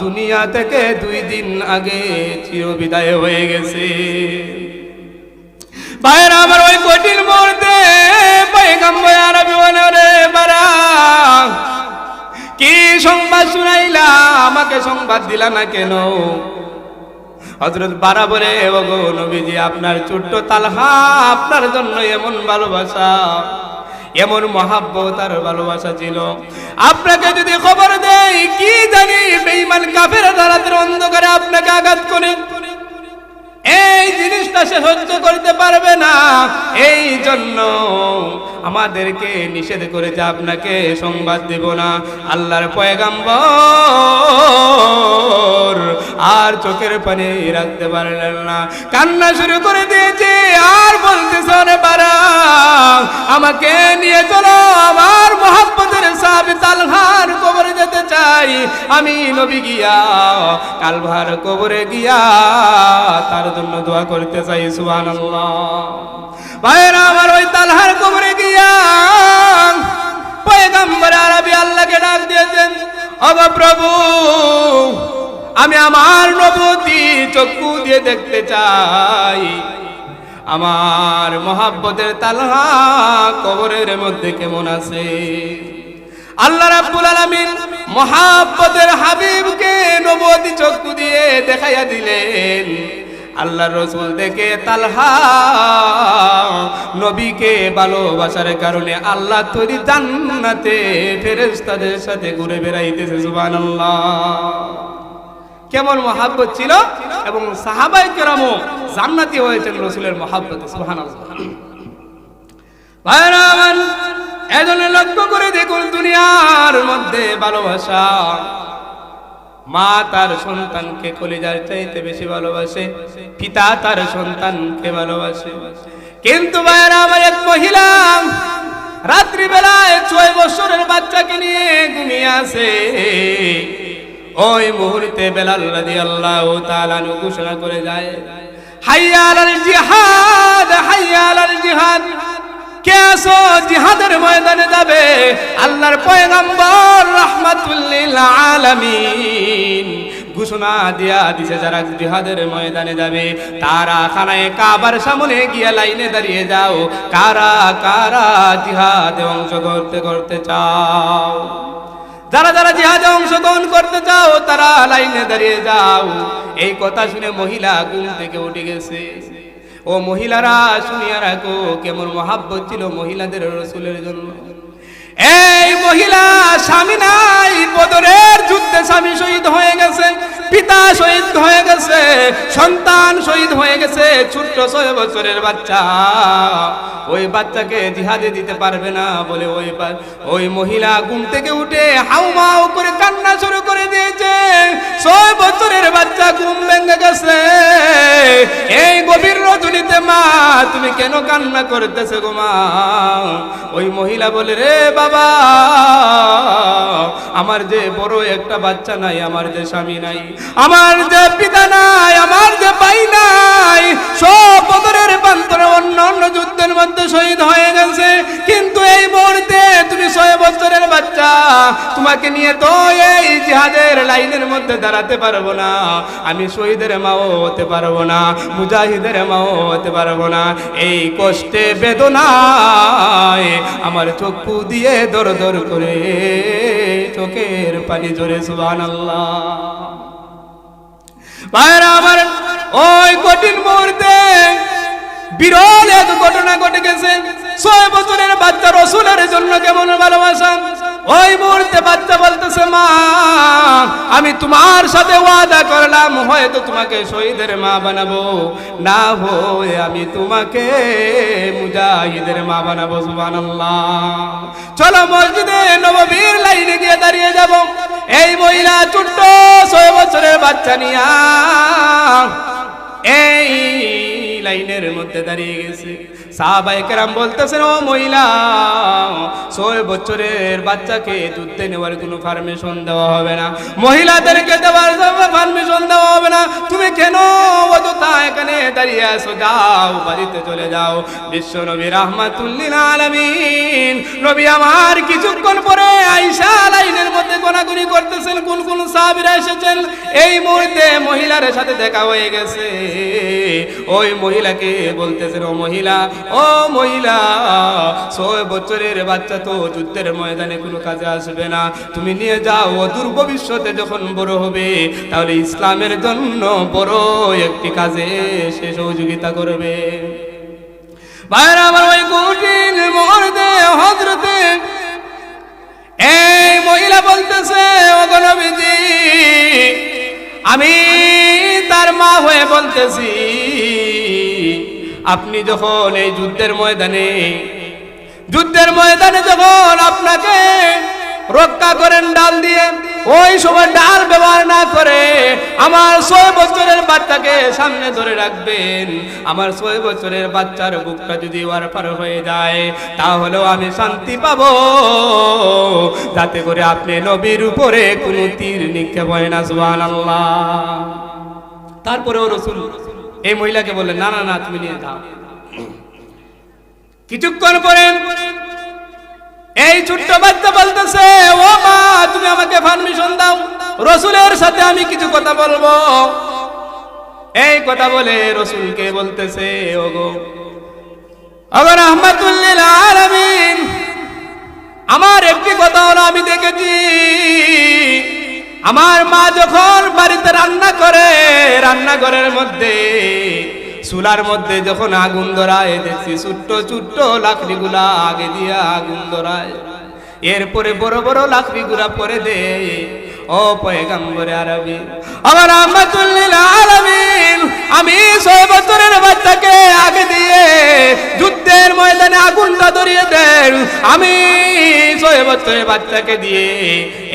দুনিয়া থেকে 2 দিন আগে চিরবিদায় হয়ে গেছে। ভাইরা আমার, ওই কঠিন মুহূর্তে পয়গম্বর আরবি বলে, রে বারা, কি সংবাদ শুনাইলা, আমাকে সংবাদ দিলা না কেন? হযরত বারা বলে, ওগো নবীজি, আপনার ছোট্ট তালহা আপনার জন্য এমন ভালোবাসা, এমন মহাব্বত আর ভালোবাসা ছিল, আপনাকে যদি খবর দেই, কি জানি বেঈমান কাফেররা রাতের অন্ধকারে আপনাকে আঘাত করে এই জিনিসটা সে সহ্য করতে পারবে না। এই জন্য আমাদেরকে নিষেধ করেছে, আপনাকে সংবাদ দেব না। আল্লাহর পয়গম্বর আর চোখের পানি রাখতে পারলেন না, কান্না শুরু করে দিয়েছে। আর বলতেছে, ওরে বারা, আমাকে নিয়ে চলো, আমার মহব্বতের সাহাবী তালহার কবরে যেতে চাই। আমি নবী গিয়া কালভার কবরে গিয়া তার জন্য দোয়া করতে চাই। সুবহানাল্লাহ। ভাইরা আমার, ওই তালহার কবরে গিয়া পয়গম্বর আরবি আল্লাহকে ডাক দিয়েছেন, ওগো প্রভু, আমি আমার নবুয়তি চক্ষু দিয়ে দেখতে চাই, আমার মহব্বতের তালহা কবরের মধ্যে কেমন আছে। আল্লাহ রাব্বুল আলামিন মহব্বতের হাবিবকে নবুয়তি চক্ষু দিয়ে দেখাইয়া দিলেন। আল্লাহর রাসূল দেখে তালহা নবীকে ভালোবাসার কারণে আল্লাহ তৈরি জান্নাতে ফেরেশতাদের সাথে ঘুরে বেড়াইতেছে। সুবহানাল্লাহ। কেমন মহব্বত ছিল, এবং সাহাবায়ে কেরামও জান্নাতি হয়েছেন রাসূলের মহব্বতে। সুবহানাল্লাহ। ভাইরা আমার, এজন্য লক্ষ্য করে দেখুন, দুনিয়ার মধ্যে ভালোবাসা, মা তার সন্তানকে কলিজার চাইতে বেশি ভালোবাসে, পিতা তার সন্তানকে ভালোবাসে। কিন্তু ভাইরা আমার, এক মহিলা রাত্রি বেলায় 6 বছরের বাচ্চাকে নিয়ে ঘুমিয়ে আছে। ওই মুহূর্তে বেলাল রাদিয়াল্লাহু তাআলা আনহু ঘোষণা করে যায়, হাইয়া আলাল জিহাদ, হাইয়া আলাল জিহাদ। কে আসো জিহাদের ময়দানে যাবে? আল্লাহর পয়গম্বর রাহমাতুল লিল আলামিন ঘোষণা দিয়া দিছে, যারা জিহাদের ময়দানে যাবে তারা খানায়ে কাবার সামনে গিয়ে লাইনে দাঁড়িয়ে যাও। কারা কারা জিহাদে অংশগ্রহণ করতে চাও? যারা যারা জিহাদে অংশগ্রহণ করতে চাও তারা লাইনে দাঁড়িয়ে যাও। এই কথা শুনে মহিলা ঘুম থেকে উঠে গেছে। ও মহিলারা, শুনিয়া রাখো, কেমন মহাব্বত ছিল মহিলাদের রাসূলের জন্য। এই মহিলা স্বামী নাই, বদরের যুদ্ধে স্বামী শহীদ হয়ে গেছে, পিতা শহীদ হয়ে গেছে, সন্তান শহীদ হয়ে গেছে, ছোট্ট 6 বছরের বাচ্চা ওই বাচ্চাকে জিহাদে দিতে পারবে না বলে ওই মহিলা ঘুম থেকে উঠে হাউমাউ করে কান্না শুরু করে দিয়েছে। 6 বছরের বাচ্চা ঘুম ভেঙে গেছে। এই গভীর রজনীতে মা তুমি কেন কান্না করতেছে গো মা? ওই মহিলা বলে, রে বাবা, আমার যে বড় একটা বাচ্চা নাই, আমার যে স্বামী নাই, আমার যে পিতা নাই, আমার যে ভাই নাই, সব বদরের প্রান্তরে অন্য অন্য যুদ্ধের মধ্যে শহীদ হয়ে গেছে, কিন্তু এই মুহূর্তে তুমি 6 বছরের বাচ্চা, তোমাকে নিয়ে তো এই জিহাদের লাইনের মধ্যে দাঁড়াতে পারবো না। আমি শহীদের মাও হতে পারবো না, মুজাহিদের মাও হতে পারবো না। এই কষ্টে বেদনায় আমার চক্ষু দিয়ে দর দর করে চোখের পানি ঝরে। সুবহানাল্লাহ। ভাইরা আমার, ওই কঠিন মুহূর্তে বিরল এক ঘটনা ঘটে গেছে। 6 বছরের বাচ্চা রাসূলের জন্য কেমন ভালোবাসা। ওই মুহূর্তে বাচ্চা বলতেছে, মা আমি তোমার সাথে ওয়াদা করলাম, হয়তো তোমাকে শহীদের মা বানাবো, না হয় আমি তোমাকে মুজাহিদের মা বানাবো। সুবহানাল্লাহ। চলো মসজিদে নববীর লাইনে গিয়ে দাঁড়িয়ে যাব। এই মহিলা ছোট্ট 6 বছরের বাচ্চা নিয়া এই লাইনের মধ্যে দাঁড়িয়ে গেছে। সাহাবায়ে কেরাম বলতেছেন, ও মহিলা, 6 বছরের বাচ্চাকে যুদ্ধে নেওয়ার কোনো পারমিশন দেওয়া হবে না, মহিলাদেরকে দেওয়ার পারমিশন দেওয়া হবে না। তুমি কেন অযথা এখানে দাঁড়িয়ে আছো? যাও, বাড়িতে চলে যাও। বিশ্ব নবী রাহমাতুল লিল আলামিন নবী আমার কিছুক্ষণ পরে আয়েশা লাইনের মধ্যে গোনাগুনি করতেছেন, কোন কোন সাহাবীরা এসেছেন। এই মুহূর্তে মহিলার সাথে দেখা হয়ে গেছে। ওই মহিলাকে বলতেছেন, ও মহিলা, ও মহিলা, 6 বছরের বাচ্চা তো যুদ্ধের ময়দানে কোনো কাজে আসবে না, তুমি নিয়ে যাও। অদূর ভবিষ্যতে যখন বড় হবে তাহলে ইসলামের জন্য বড় একটি কাজে সে সহযোগিতা করবে। ভাইরা আমার, ওই কঠিন মুহূর্তে হযরতে এই মহিলা বলতেছে, ওগো নবীজি, আমি তার মা হয়ে বলতেছি, আপনি যখন এই যুদ্ধের ময়দানে যখন আপনাকে রক্ষা করেন ডাল দিয়ে, ওই সময় ডাল ব্যবহার না করে আমার 6 বছরের বাচ্চাকে সামনে ধরে রাখবেন। আমার 6 বছরের বাচ্চার বুকটা যদি ওয়ার পার হয়ে যায় তাহলেও আমি শান্তি পাবো, যাতে করে আপনি নবীর উপরে কোনো তীর নিক্ষেপ হয় না। সুবহানাল্লাহ। তারপরেও রাসূল এই মহিলাকে বললেন, না না না, তুমি নিয়ে যাও। কিছুক্ষণ পরে এই ছোট্ট বাচ্চা বলতেছে, ও মা, তুমি আমাকে পারমিশন দাও, রাসূলের সাথে আমি কিছু কথা বলবো। এই কথা বলে রাসূলকে বলতেছে, ওগো রাহমাতুল লিল আলামিন, আমার একটি কথা হলো, আমি দেখেছি আমার মা যখন বাড়িতে রান্না করে, রান্নাঘরের মধ্যে চুলার মধ্যে যখন আগুন ধরায়, দেখছি ছোট্ট ছোট্ট লাকড়িগুলা আগে দিয়ে আগুন ধরায়, এরপরে বড় বড় লাকড়িগুলা পরে দেয়। ও পয়গম্বরে আরবি, আমার রাহমাতুল লিল আলামিন, আমি 6 বছরের বাচ্চাকে আগে দিয়ে যুদ্ধের ময়দানে আগুনটা ধরিয়ে দেন। আমি 6 বছরের বাচ্চাকে দিয়ে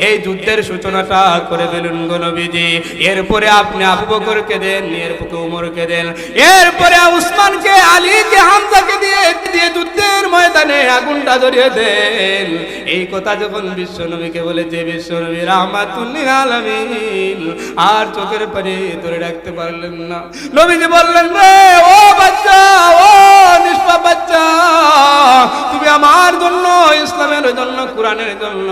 এই যুদ্ধের সূচনাটা করে ফেলুন গো নবীজি। এরপরে আপনি আবু বকরকে দেন, এরপরে উমরকে দেন, এরপরে উসমানকে, আলীকে, হামজাকে দিয়ে যুদ্ধের ময়দানে আগুনটা ধরিয়ে দেন। এই কথা যখন বিশ্ব নবীকে বলেছে, বিশ্ব নবী রাহমাতুল লিল আলামিন আর চোখের পানি ধরে রাখতে পারলেন না। নবীজি বললেন, রে ও বাচ্চা, ও নিষ্পাপ বাচ্চা, তুমি আমার জন্য, ইসলামের জন্য, কোরআনের জন্য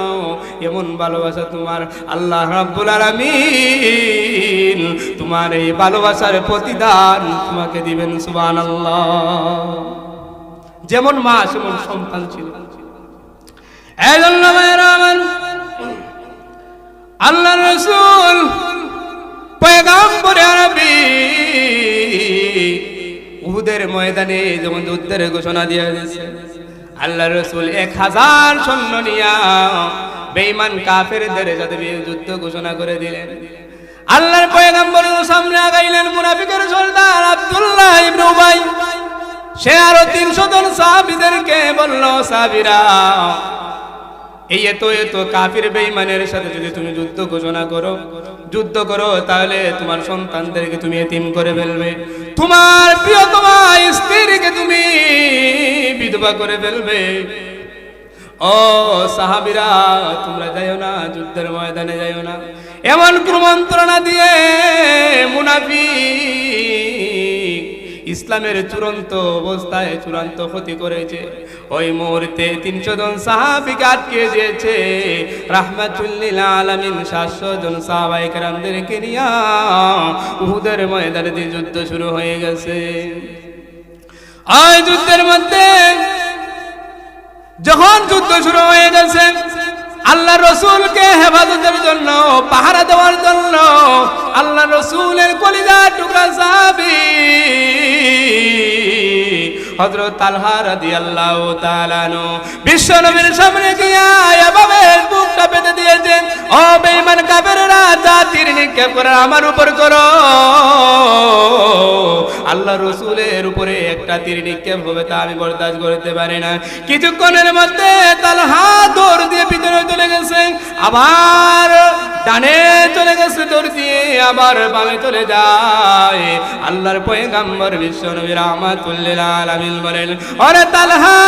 এমন ভালোবাসা তোমার, আল্লাহ রাব্বুল আলামিন তোমার এই ভালোবাসার প্রতিদান তোমাকে দিবেন। সুবহানাল্লাহ। যেমন মা সেমন সন্তান ছিল। এই জন্য ভাইরা আমার, আল্লাহ রাসূল পয়গম্বরে আরবি উহুদের ময়দানে যেমন যুদ্ধের ঘোষণা দিয়ে দিয়েছে, আল্লাহ রাসূল 1000 সৈন্য নিয়া বেঈমান কাফেরদের সাথে যুদ্ধ ঘোষণা করে দিলেন। আল্লাহর পয়গম্বরের সামনে আগাইলেন মুনাফিকের সর্দার আব্দুল্লাহ ইবনে উবাই। সে আরো 300 জন সাহাবীদেরকে বলল, সাহাবীরা, এই এত কাফির বেঈমানের সাথে যদি তুমি যুদ্ধ ঘোষণা করো, যুদ্ধ করো, তাহলে তোমার সন্তানদেরকে তুমি এতিম করে ফেলবে, তোমার প্রিয়তমা স্ত্রীকে তুমি বিধবা করে ফেলবে। ও সাহাবীরা, তোমরা যাইও না, যুদ্ধের ময়দানে যাইও না। এমন কুমন্ত্রণা দিয়ে মুনাফিক ইসলামের চূড়ান্ত অবস্থায় চূড়ান্ত ক্ষতি করেছে। ওই মুহূর্তে 300 জন সাহাবীকে আটকে দিয়েছে। রাহমাতুল লিল আলামিন 700 জন সাহাবায়ে কেরামদেরকে নিয়ে উহুদের ময়দানে যুদ্ধ শুরু হয়ে গেছে। ওই যুদ্ধের মধ্যে যখন যুদ্ধ শুরু হয়ে গেছে, আল্লাহ রসুলকে হেফাজতের জন্য, পাহারা দেওয়ার জন্য আল্লাহ রসুলের কলিজার টুকরা সাহাবী হযরত তালহা রাদিয়াল্লাহু তাআলা আনহু বিশ্ব নবীর সামনে গিয়া এভাবে বুকটা পেতে দিয়েছেন, ও বেঈমান কাফেররা, যা তীর নিক্ষেপ করে আমার উপর করো। আল্লাহ রসুলের উপরে একটা তীর নিক্ষেপ হবে তা আমি বরদাস্ত করতে পারি না। কিছুক্ষণের মধ্যে তালহা দৌড় দিয়ে পিছনে চলে গেছে, আবার ডানে চলে গেছে দৌড় দিয়ে, আবার বামে চলে যায়। আল্লাহর পয়গম্বর বিশ্ব নবী রাহমাতুল লিল আলামিন বলেন, ওরে তালহা,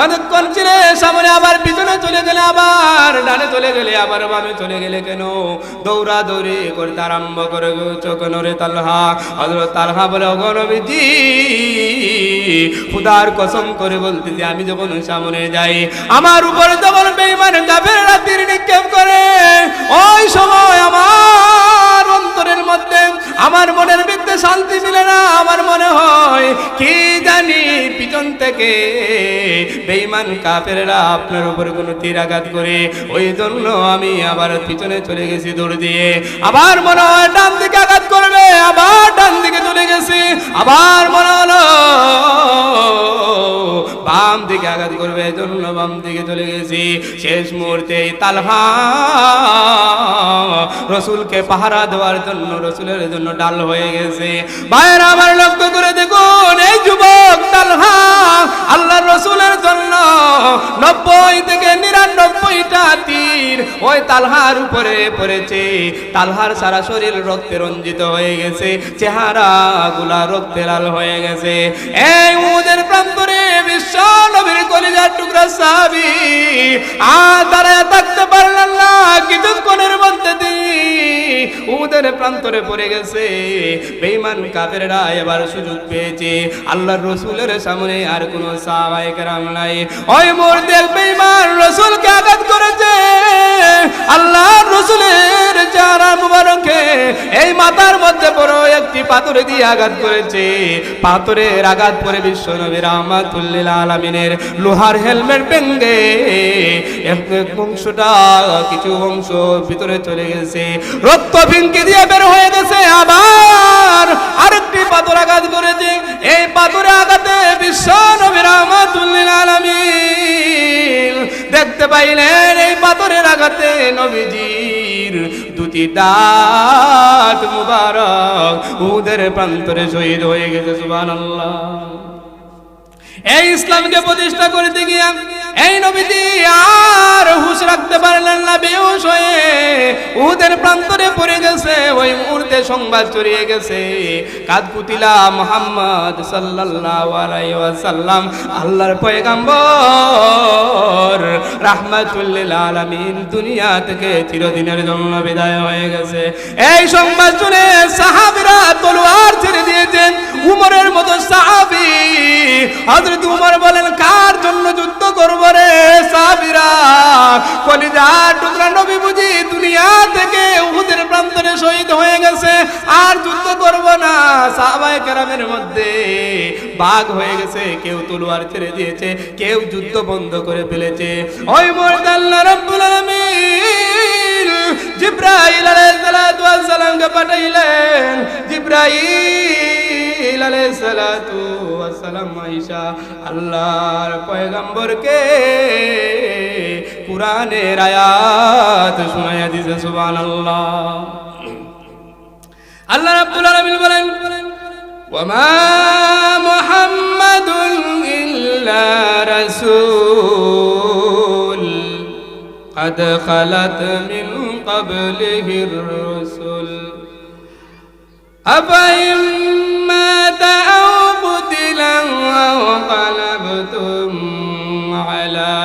এতক্ষণ ছিলে সামনে, আবার পিছনে চলে গেলে, আবার ডানে চলে গেলে, আবার বামে চলে গেলে কেন? দৌড়া দৌড়ি করতে আরম্ভ করে কেন রে তালহা? হযরত তালহা বলে, ওগো নবীজি, খুদার কসম করে বলতেছি, আমি যখন সামনে যাই, আমার উপরে যখন বেঈমান কাফেররা তীর নিক্ষেপ করে, ওই সময় আমার অন্তরের মধ্যে, আমার মনের ভিতরে শান্তি মিলে না। আমার মনে হয় কি জানি পিছন থেকে বেঈমান কাফেররা আপনার উপর কোনো তীর আঘাত করে, ওই জন্য আমি আবার পিছনে চলে গেছি দৌড় দিয়ে। আবার মনে হয় ডান দিকে আঘাত করবে, আবার ডান দিকে চলে গেছি, আবার মনে হলো বাম দিকে আঘাত করবে, এই জন্য বাম দিকে চলে গেছি। শেষ মুহূর্তে তালহা রসুলকে পাহারা দেওয়ার জন্য, রসুলের জন্য ডাল হয়ে গেছে। ভাইয়েরা আমার, লক্ষ্য করে দেখুন, এই যুবক তালহা আল্লাহ রসুলের জন্য 90 থেকে 99টা তীর ওই তালহার উপরে পড়েছে। তালহার সারা শরীর রক্তে রঞ্জিত হয়ে গেছে, চেহারা গুলা রক্তে লাল হয়ে গেছে। এই উহুদের প্রান্তরে বিশ্ব নবীর কলিজার টুকরা সাহাবী আর দাঁড়ায় থাকতে পারলেন না। কিছুক্ষণের মধ্যে উহুদের প্রান্তরে পড়ে গেছে। বেঈমান কাফেররা এবার সুযোগ পেয়েছে, আল্লাহর রসুলের সামনে আর কোনো সাহাবায়ে কেরাম নাই। ওই মুহূর্তে বেঈমান রসুলকে আঘাত করেছে। আল্লাহর রসুলের চেহারা মুবারকে এই মাথার মধ্যে বড় একটি পাথরে দিয়ে আঘাত করেছে। পাথরের আঘাত পরে বিশ্ব নবী রাহমাতুল লিল আলামিনের লোহার হেলমেট ভেঙে এক অংশটা, কিছু অংশ ভিতরে চলে গেছে, রক্ত ফিনকি দিয়ে বের হয়ে গেছে। আবার আরেকটি পাথর আঘাত করেছে। এই পাথরে আঘাতে বিশ্ব নবী রাহমাতুল লিল আলামিন দেখতে পাইলেন এই পাথরের আঘাতে নবীজির দুটি দাঁত মুবারক উহুদের প্রান্তরে শহীদ হয়ে গেছে। সুবহানাল্লাহ। এই ইসলামকে প্রতিষ্ঠা করতে গিয়া এই নবীজি আর হুঁশ রাখতে পারলেন না, বেহুশ হয়ে উহুদের প্রান্তরে পড়ে গেছে। ওই মুহূর্তে সংবাদ ছড়িয়ে গেছে, কাদ কুতিলা মুহাম্মদ সাল্লাল্লাহু আলাইহি ওয়াসাল্লাম, আল্লাহর পয়গম্বর রাহমাতুল লিল আলামিন দুনিয়া থেকে চিরদিনের জন্য বিদায় হয়ে গেছে। এই সংবাদ শুনে সাহাবীরা তলোয়ার ছেড়ে দিয়েছেন। উমরের মতো সাহাবী হযরত উমর বলেন, কার জন্য যুদ্ধ করব রে? সাহাবীরা কলিজার টুকরা নবী বুঝি দুনিয়া থেকে উহুদের প্রান্তরে শহীদ হয়ে গেছে, আর যুদ্ধ করব না। সাহাবায়ে কেরামের মধ্যে ভাগ হয়ে গেছে, কেউ তলোয়ার ছেড়ে দিয়েছে, কেউ যুদ্ধ বন্ধ করে ফেলেছে। ওই মুহূর্তে আল্লাহ রাব্বুল আলামিন জিবরাইল আলাইহিস সালাতু ওয়াস সালামকে পাঠাইলেন। জিবরাইল আলাইহিস সালাতু ওয়াস সালাম আয়েশা আল্লাহর পয়গম্বরকে কুরআনের আয়াত শোনায়া দিয়েছে। সুবহানাল্লাহ। আল্লাহ রাব্বুল আলামিন বলেন, ওয়ামা মুহাম্মাদুন ইল্লা রাসূল قد خلت من قبله الرسل أفإن مات أو قتلا انقلبتم على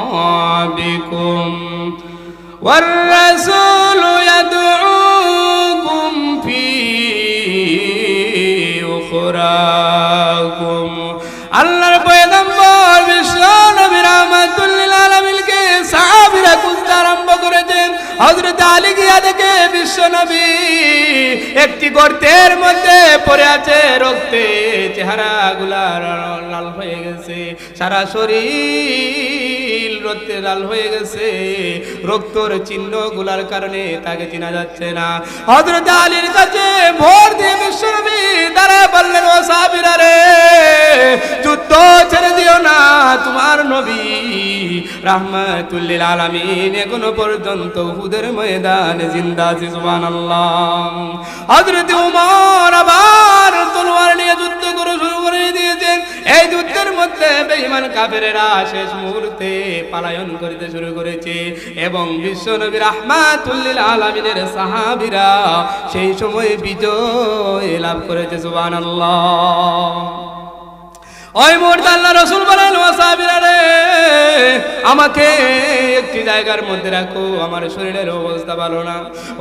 أعقابكم والرسول يدعوكم في أخراكم আল্লাহর পয়গম্বর বিশ্ব নবী রাহমাতুল লিল আলামিনকে সাহাবীরা খুঁজতে আরম্ভ করেছেন। হযরত আলী গিয়া দেখে বিশ্ব নবী একটি গর্তের মধ্যে পড়ে আছে, রক্তে চেহারাগুলা লাল হয়ে গেছে, সারা শরীর রক্তে লাল হয়ে গেছে, রক্তর চিহ্নগুলার কারণে তাকে চেনা যাচ্ছে না। হযরত আলীর কাছে ভোর দিয়ে বিশ্ব নবী দাঁড়ায় বললেন, ও সাহাবীরা রে, যুদ্ধ ছেড়ে দিও না, তোমার নবী রাহমাতুল লিল আলামিন এখনো পর্যন্ত উহুদের ময়দানে জিন্দা আছে। সুবহানাল্লাহ। হযরত ওমর আবার তলোয়ার নিয়ে যুদ্ধ শুরু করে দিয়েছেন। এই যুদ্ধের মধ্যে বেঈমান কাফেরেরা শেষ মুহূর্তে পলায়ন করতে শুরু করেছে এবং বিশ্ব নবী রাহমাতুল লিল আলামিনের সাহাবীরা সেই সময় বিজয় লাভ করেছে। সুবহানাল্লাহ। ওই মুহূর্তে আল্লাহ রাসূল বলেন, ও সাহাবীরা রে, আমাকে একটি জায়গার মধ্যে রাখো, আমার শরীরের অবস্থা ভালো না।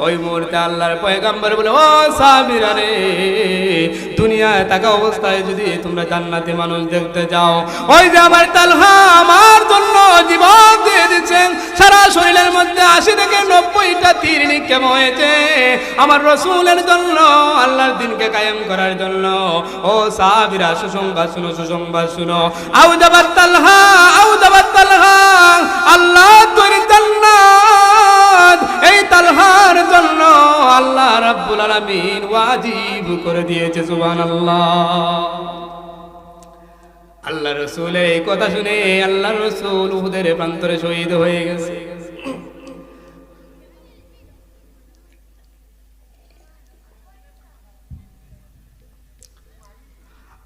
ওই মুহূর্তে আল্লাহর পয়গম্বর বলে, ও সাহাবীরা রে, দুনিয়ায় থাকা অবস্থায় যদি তোমরা জান্নাতি মানুষ দেখতে যাও, ওই যে আমার তালহা আমার জন্য জীবন দিয়ে দিচ্ছেন, সারা শরীরের মধ্যে 80 থেকে 90টা তীর নিক্ষেপ হয়েছে আমার রাসূলের জন্য, আল্লাহর দ্বীনকে কায়েম করার জন্য। ও সাহাবীরা, সুসংবাদ শুনো, সুসংবাদ শুনো। আউদাবাত তালহা, আউদাবাত তালহা, আল্লাহ তৈরি জান্নাত এই তালহার জন্য আল্লাহ রাব্বুল আলামিন ওয়াজিব করে দিয়েছে। সুবহানাল্লাহ। আল্লাহ রাসূলের এই কথা শুনে আল্লাহ রাসূল উহুদের প্রান্তরে শহীদ হয়ে গেছে।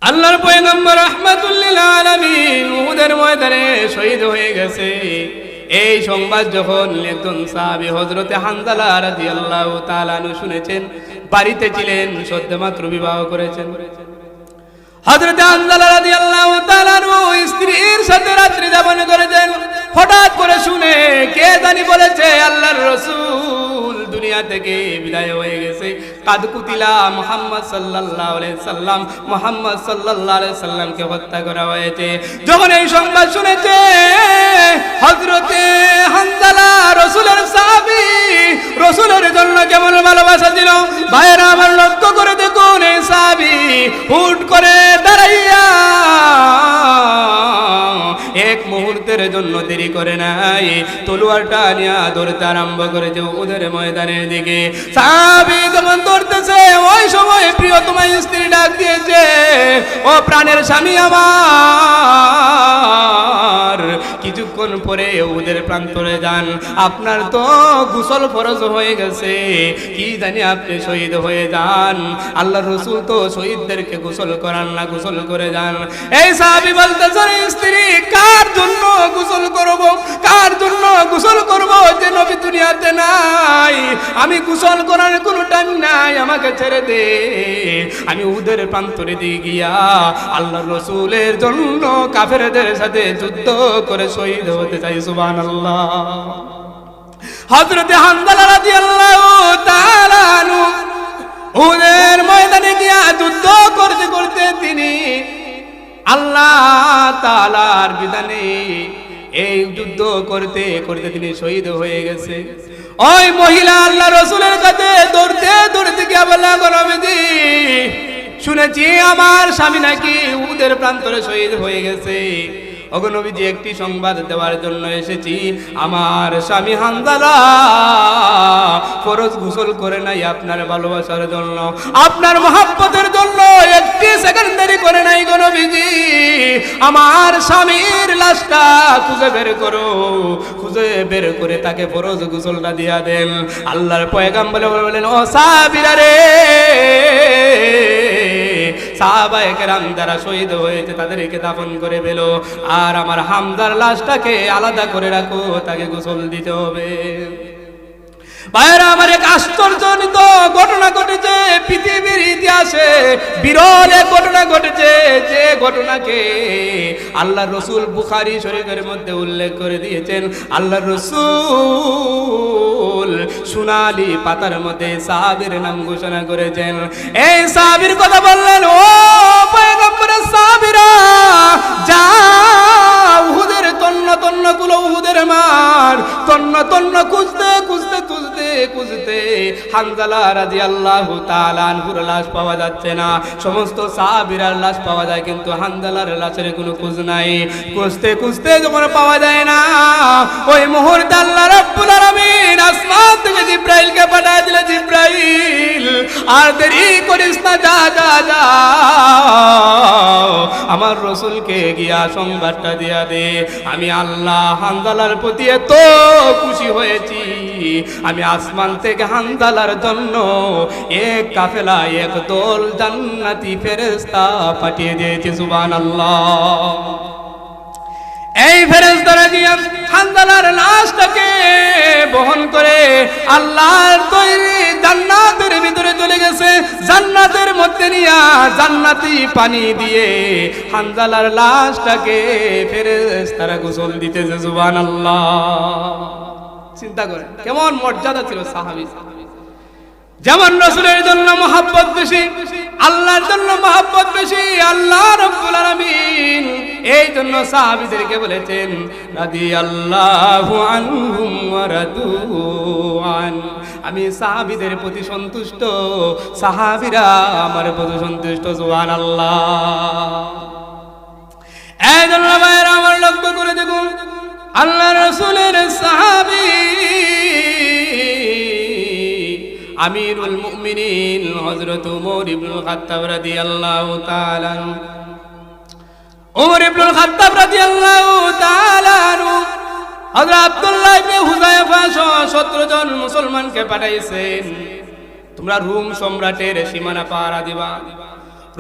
আল্লাহর পয়গম্বর রাহমাতুল লিল আলামিন উহুদের ময়দানে শহীদ হয়ে গেছে। এই সংবাদ যখন একজন সাহাবী হযরত হানজালা রাদিয়াল্লাহু তাআলা আনহু শুনেছেন, বাড়িতে ছিলেন, সদ্যমাত্র বিবাহ করেছেন। হযরত হানজালা রাদিয়াল্লাহু তাআলা আনহু স্ত্রীর সাথে রাত্রি যাপন করেছেন। হঠাৎ করে শুনে কে জানি বলেছে আল্লাহর রাসূল দুনিয়া থেকে বিদায় হয়ে গেছে। কাদ কুতিলা মুহাম্মদ সাল্লাল্লাহু আলাইহি সাল্লাম, মুহাম্মদ সাল্লাল্লাহু আলাইহি সাল্লামকে হত্যা করা হয়েছে। যখন এই সংবাদ শুনেছে হযরতে হানজালা রাসূলের সাহাবী, রাসূলের জন্য কেমন ভালোবাসা ছিল ভাইরা আমার, লক্ষ্য করে দেখুন এই সাহাবী হুট করে দাঁড়াইয়া এক মুহূর্তের জন্য দেরি করে নাই, তলোয়ারটা নিয়ে দৌড়তে আরম্ভ করেছে উহুদের ময়দানের দিকে। সাহাবী যখন দৌড়তেছে ওই সময় প্রিয়তমা স্ত্রী ডাক দিয়েছে, ও প্রাণের স্বামী আমার, কিছুক্ষণ পরে উহুদের প্রান্তরে যান, আপনার তো গোসল ফরজ হয়ে গেছে, কি জানি আপনি শহীদ হয়ে যান। আল্লাহর রাসূল তো শহীদদেরকে গোসল করান না, গোসল করে যান। এই সাহাবী বলতেছে, স্ত্রী কার জন্য গোসল করব, কার জন্য গোসল করব, যে নবী দুনিয়াতে নাই, আমি গোসল করার কোনো টাইম নাই, আমাকে ছেড়ে দে, আমি উহুদের প্রান্তরে দিয়ে গিয়া আল্লাহর রাসূলের জন্য কাফেরদের সাথে যুদ্ধ করে শহীদ হতে চাই। সুবহানাল্লাহ। হযরত হানজালা রাদিয়াল্লাহু তাআলা আনহু উহুদের ময়দানে গিয়া যুদ্ধ করতে করতে তিনি আল্লাহ তাআলার বিধানে এই যুদ্ধ করতে করতে তিনি শহীদ হয়ে গেছে। ওই মহিলা আল্লাহ রাসূলের কাছে দৌড়তে দৌড়তে গিয়া বলল, নবীজি শুনেছি আমার স্বামী নাকি উহুদের প্রান্তরে শহীদ হয়ে গেছে। ও ওগো নবীজি একটি সংবাদ দেওয়ার জন্য এসেছি, আমার স্বামী হানজালা ফরজ গোসল করে নাই আপনার ভালোবাসার জন্য, আপনার মহব্বতের জন্য একটি সেকেন্ড দেরি করে নাই গো নবীজি। আমার স্বামীর লাশটা খুঁজে বের করো, খুঁজে বের করে তাকে ফরজ গোসলটা দিয়া দেন। আল্লাহর পয়গাম্বর বলেন, ও সাহাবীরা রে, সাহাবায়ে কেরাম যারা শহীদ হয়েছে তাদেরকে দাফন করে ফেলো, আর আমার হামজার লাশটাকে আলাদা করে রাখো, তাকে গোসল দিতে হবে। ভাইরা আমার, এক আশ্চর্যজনিত ঘটনা ঘটেছে পৃথিবীর ইতিহাসে, বিরল এক ঘটনা ঘটেছে, যে ঘটনাকে আল্লাহর রাসূল বুখারী শরীফের মধ্যে উল্লেখ করে দিয়েছেন। আল্লাহর রাসূল সোনালী পাতার মধ্যে সাহাবীর নাম ঘোষণা করেছেন। এই সাহাবীর কথা বললেন, ও পয়গম্বরের সাহাবীরা, যাও উহুদের তন্ন তন্ন গুলো, উহুদের মার তন্ন তন্ন খুঁজতে খুঁজতে খুঁজতে খুঁজতে হানজালা রাদিয়াল্লাহু তাআলা আনহুর লাশ পাওয়া যাচ্ছে না। সমস্ত সাহাবীর লাশ পাওয়া যায়, কিন্তু হানজালার লাশের কোনো খোঁজ নাই। খুঁজতে খুঁজতে যখন পাওয়া যায় না, ওই মুহূর্তে আল্লাহ রাব্বুল আলামিন আসমান থেকে জিবরাইলকে পাঠিয়ে দিলেন, জিবরাইল আর দেরি করিস না, যা যা যা আমার রাসূলকে গিয়া সংবাদটা দিয়া দে, আমি আল্লাহ হানজালার প্রতি এত খুশি হয়েছি, আমি আসমান থেকে হানজালার জন্য এক কাফেলা, এক দল জান্নাতি ফেরেশতা পাঠিয়ে দিয়েছি। সুবহানাল্লাহ। এই ফেরেশতারা গিয়ে হানজালার লাশটাকে বহন করে আল্লাহর তৈরি জান্নাতের ভিতরে চলে গেছে। জান্নাতের মধ্যে নিয়ে জান্নাতি পানি দিয়ে হানজালার লাশটাকে ফেরেশতারা গোসল দিতেছে। সুবহানাল্লাহ। চিন্তা করেন কেমন মর্যাদা ছিল সাহাবী। যেমন রাসূলের জন্য মহব্বত বেশি, আল্লাহর জন্য মহব্বত বেশি, আল্লাহ রাব্বুল আলামিন এই জন্য সাহাবীদেরকে বলেছেন, রাদিয়াল্লাহু আনহুম ওয়া রাদু আন, আমি সাহাবীদের প্রতি সন্তুষ্ট, সাহাবীরা আমার প্রতি সন্তুষ্ট। সুবহানাল্লাহ। এই জন্য ভাইরা আমার লক্ষ্য করে দেখুন, আল্লাহ রাসূলের সাহাবী আমিরুল মুমিনিন হযরত ওমর ইবনুল খাত্তাব রাদিয়াল্লাহু তাআলা, ওমর ইবনুল খাত্তাব রাদিয়াল্লাহু তাআলা হযরত আব্দুল্লাহ ইবনে হুযায়ফা সহ 17 জন মুসলমানকে পাঠাইছেন, তোমরা রোম সম্রাটের সীমানা পাহারা দিবা,